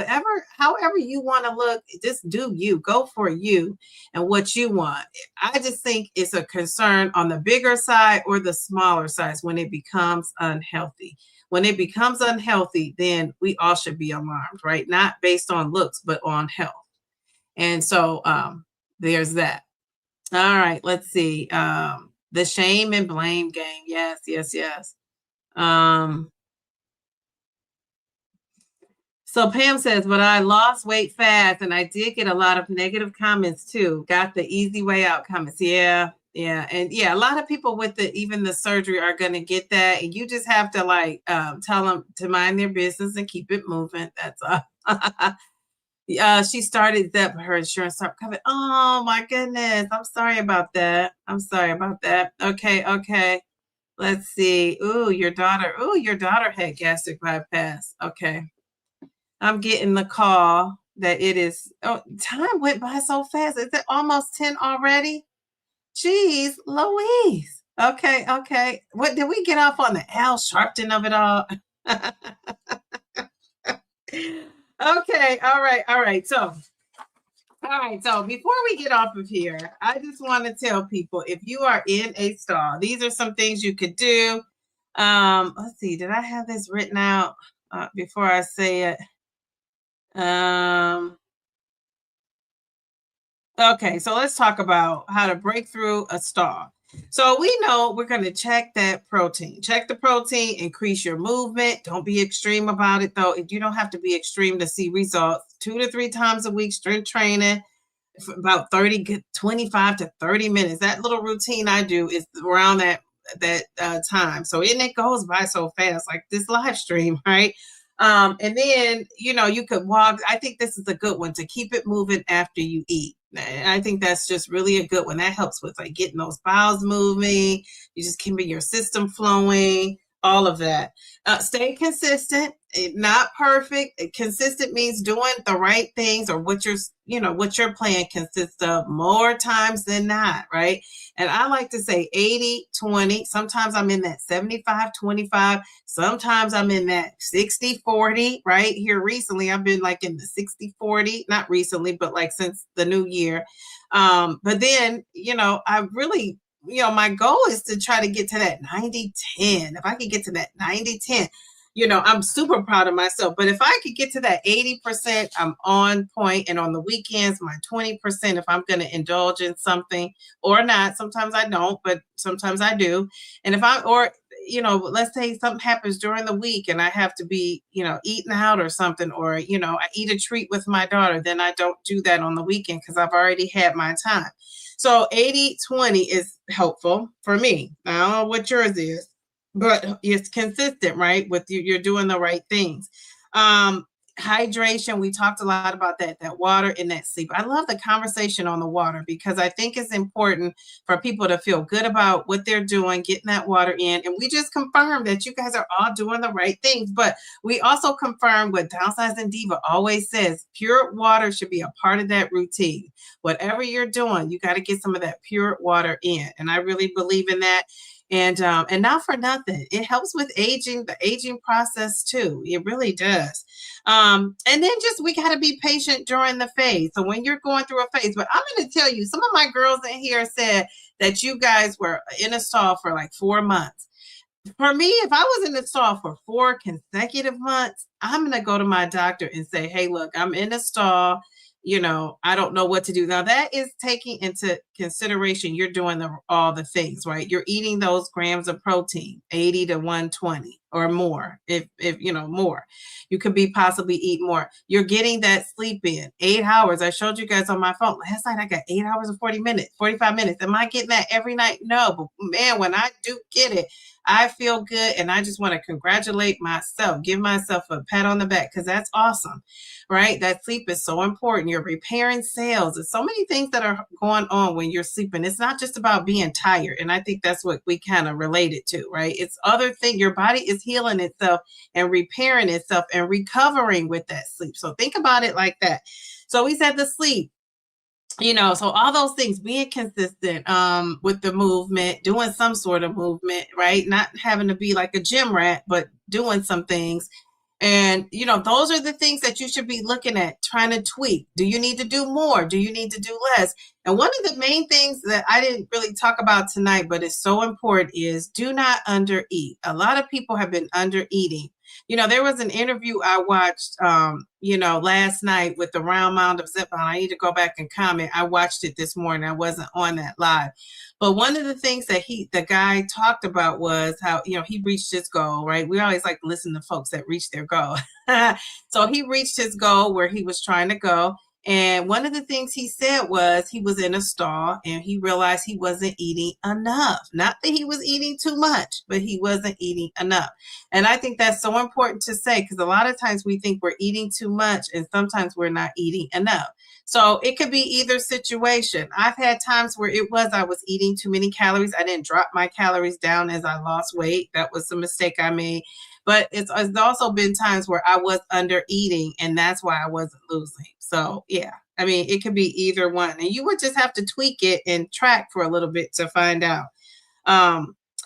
however you want to look, just do you, go for you and what you want. I just think it's a concern on the bigger side or the smaller size when it becomes unhealthy. When it becomes unhealthy, then we all should be alarmed, right? Not based on looks, but on health. And so there's that. All right, let's see. The shame and blame game. Yes, yes, yes. So Pam says, but I lost weight fast and I did get a lot of negative comments too. Got the easy way out comments. Yeah, yeah. And yeah, a lot of people with even the surgery are going to get that. And you just have to tell them to mind their business and keep it moving. That's all. She started that, her insurance started covered. Oh my goodness. I'm sorry about that. I'm sorry about that. Okay, okay. Let's see. Ooh, your daughter had gastric bypass. Okay. I'm getting the call that it is. Oh, time went by so fast. Is it almost 10 already? Jeez, Louise. Okay, okay. What did we get off on the Al Sharpton of it all? Okay, all right, all right. So, before we get off of here, I just want to tell people, if you are in a stall, these are some things you could do. Let's see, did I have this written out before I say it? Okay, so let's talk about how to break through a stall. So we know we're going to check that protein. Check the protein, increase your movement. Don't be extreme about it, though. You don't have to be extreme to see results. 2 to 3 times a week, strength training, for about 25 to 30 minutes. That little routine I do is around that time. So and it goes by so fast, like this live stream, right? And then, you could walk. I think this is a good one to keep it moving after you eat. And I think that's just really a good one. That helps with like getting those bowels moving. You just keeping your system flowing, all of that. Stay consistent, not perfect. Consistent means doing the right things, or what your plan consists of more times than not, right? And I like to say 80-20. Sometimes I'm in that 75-25. Sometimes I'm in that 60-40, right? Here recently, I've been like in the 60-40, not recently, but like since the new year. But then, I really, my goal is to try to get to that 90-10. If I could get to that 90-10, I'm super proud of myself. But if I could get to that 80%, I'm on point. And on the weekends, my 20%, if I'm going to indulge in something or not, sometimes I don't, but sometimes I do. And if I, or, let's say something happens during the week and I have to be, eating out or something, or, I eat a treat with my daughter, then I don't do that on the weekend because I've already had my time. So 80-20 is helpful for me. I don't know what yours is, but it's consistent, right? With you, you're doing the right things. Hydration, we talked a lot about that water and that sleep. I love the conversation on the water because I think it's important for people to feel good about what they're doing, getting that water in. And we just confirmed that you guys are all doing the right things, but we also confirmed what Downsizing Diva always says: pure water should be a part of that routine. Whatever you're doing, you got to get some of that pure water in. And I really believe in that. And not for nothing, it helps with the aging process too. It really does. And then we got to be patient during the phase. So when you're going through a phase, but I'm going to tell you, some of my girls in here said that you guys were in a stall for like 4 months. For me, if I was in the stall for 4 consecutive months, I'm going to go to my doctor and say, hey, look, I'm in a stall. I don't know what to do. Now that is taking into consideration you're doing all the things, right? You're eating those grams of protein, 80 to 120 or more. If more, you could be possibly eat more. You're getting that sleep in 8 hours. I showed you guys on my phone last night. I got 8 hours and 45 minutes. Am I getting that every night? No, but man, when I do get it, I feel good. And I just want to congratulate myself, give myself a pat on the back, because that's awesome, right? That sleep is so important. You're repairing cells. There's so many things that are going on when you're sleeping. It's not just about being tired. And I think that's what we kind of related to, right? It's other things. Your body is healing itself and repairing itself and recovering with that sleep. So think about it like that. So we said the sleep. So all those things, being consistent with the movement, doing some sort of movement, right? Not having to be like a gym rat, but doing some things. And, those are the things that you should be looking at, trying to tweak. Do you need to do more? Do you need to do less? And one of the main things that I didn't really talk about tonight, but it's so important, is do not undereat. A lot of people have been undereating. There was an interview I watched, last night with the round mound of Zepbound. I need to go back and comment. I watched it this morning. I wasn't on that live. But one of the things that the guy talked about was how, he reached his goal, right? We always like to listen to folks that reach their goal. So he reached his goal where he was trying to go. And one of the things he said was he was in a stall and he realized he wasn't eating enough. Not that he was eating too much, but he wasn't eating enough. And I think that's so important to say, because a lot of times we think we're eating too much and sometimes we're not eating enough. So it could be either situation. I've had times where I was eating too many calories. I didn't drop my calories down as I lost weight. That was a mistake I made. But it's also been times where I was under eating, and that's why I wasn't losing. So yeah, I mean, it could be either one, and you would just have to tweak it and track for a little bit to find out.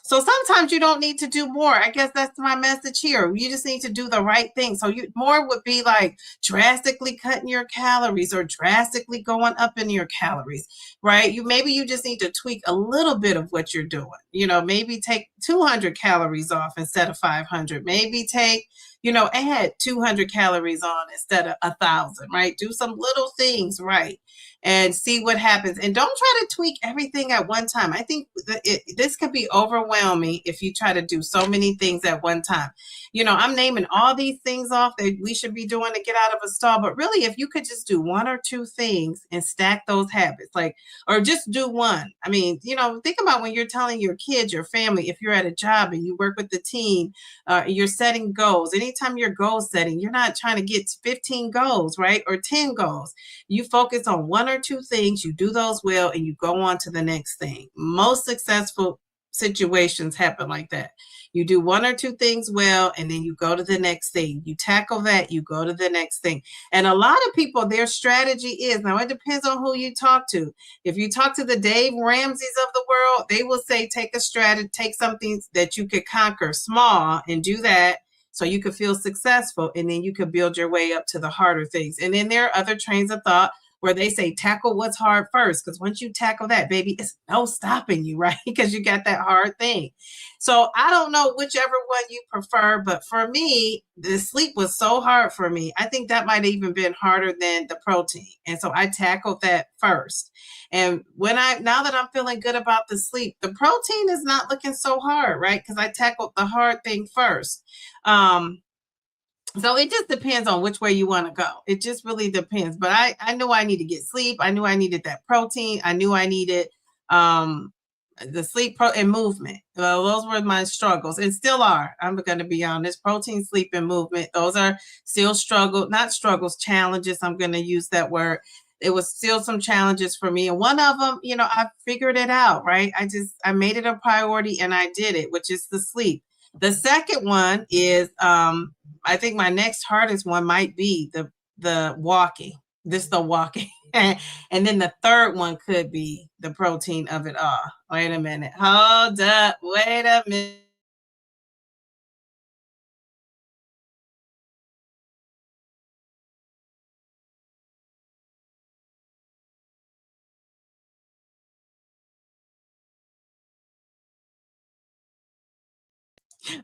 So sometimes you don't need to do more. I guess that's my message here. You just need to do the right thing. So more would be like drastically cutting your calories or drastically going up in your calories, right? Maybe you just need to tweak a little bit of what you're doing. Maybe take 200 calories off instead of 500. Maybe take, add 200 calories on instead of 1,000, right? Do some little things right and see what happens. And don't try to tweak everything at one time. I think this could be overwhelming if you try to do so many things at one time. I'm naming all these things off that we should be doing to get out of a stall. But really, if you could just do 1 or 2 things and stack those habits, or just do one. I mean, think about when you're telling your kids, your family, if you're at a job and you work with the team, you're setting goals. Anytime you're goal setting, you're not trying to get 15 goals, right? Or 10 goals. You focus on 1 or 2 things, you do those well, and you go on to the next thing. Most successful situations happen like that. You do 1 or 2 things well, and then you go to the next thing. You tackle that, you go to the next thing. And a lot of people, their strategy is, now it depends on who you talk to. If you talk to the Dave Ramseys of the world, they will say, take something that you could conquer small and do that so you could feel successful, and then you could build your way up to the harder things. And then there are other trains of thought where they say tackle what's hard first. Because once you tackle that, baby, it's no stopping you, right? Because you got that hard thing. So I don't know whichever one you prefer, but for me, the sleep was so hard for me. I think that might have even been harder than the protein. And so I tackled that first. And now that I'm feeling good about the sleep, the protein is not looking so hard, right? Because I tackled the hard thing first. So it just depends on which way you want to go. It just really depends. But I knew I need to get sleep. I knew I needed that protein. I knew I needed the sleep and movement. Well, those were my struggles and still are. I'm going to be honest. Protein, sleep, and movement. Those are still not struggles, challenges. I'm going to use that word. It was still some challenges for me. And one of them, I figured it out, right? I made it a priority and I did it, which is the sleep. The second one is, I think my next hardest one might be the walking. The walking. And then the third one could be the protein of it all. Wait a minute. Hold up. Wait a minute.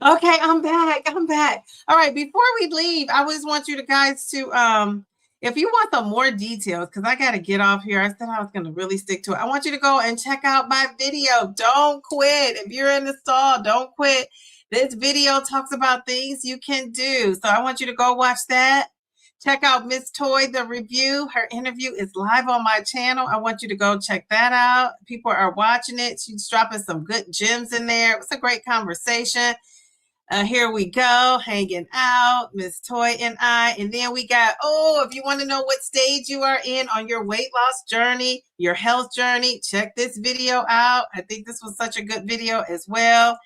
Okay, I'm back. All right, before we leave, I just want you guys to if you want some more details, because I got to get off here. I said I was going to really stick to it. I want you to go and check out my video. Don't quit. If you're in the stall, don't quit. This video talks about things you can do. So I want you to go watch that. Check out Miss Toy, the review. Her interview is live on my channel. I want you to go check that out. People are watching it. She's dropping some good gems in there. It was a great conversation. Here we go, hanging out, Miss Toy and I. And then we got, if you want to know what stage you are in on your weight loss journey, your health journey, check this video out. I think this was such a good video as well.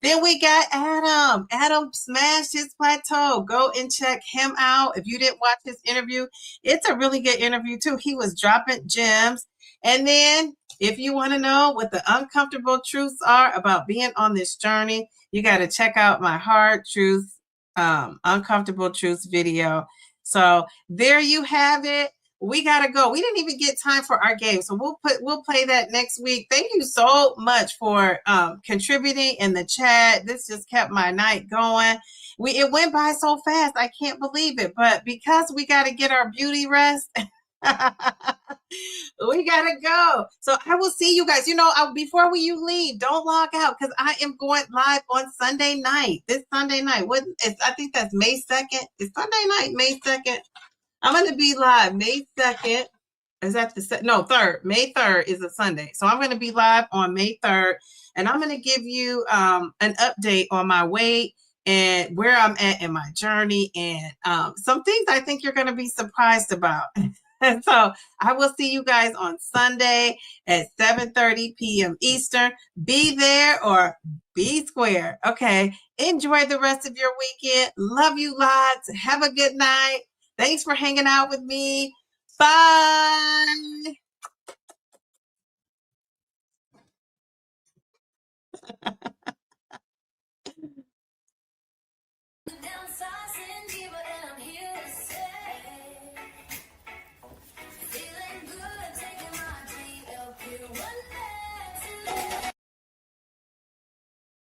Then we got Adam. Adam smashed his plateau. Go and check him out. If you didn't watch his interview, it's a really good interview too. He was dropping gems. And then if you want to know what the uncomfortable truths are about being on this journey, you got to check out my hard truth, uncomfortable truths video. So there you have it. We got to go. We didn't even get time for our game. So we'll play that next week. Thank you so much for contributing in the chat. This just kept my night going. It went by so fast. I can't believe it. But because we got to get our beauty rest, we gotta go. So I will see you guys. Before you leave, don't log out because I am going live on Sunday night. This Sunday night. I think that's May 2nd. It's Sunday night, May 2nd. I'm gonna be live May 2nd. Is that the no 3rd? May 3rd is a Sunday. So I'm gonna be live on May 3rd, and I'm gonna give you an update on my weight and where I'm at in my journey and some things I think you're gonna be surprised about. And so I will see you guys on Sunday at 7:30 p.m. Eastern. Be there or be square. Okay. Enjoy the rest of your weekend. Love you lots. Have a good night. Thanks for hanging out with me. Bye.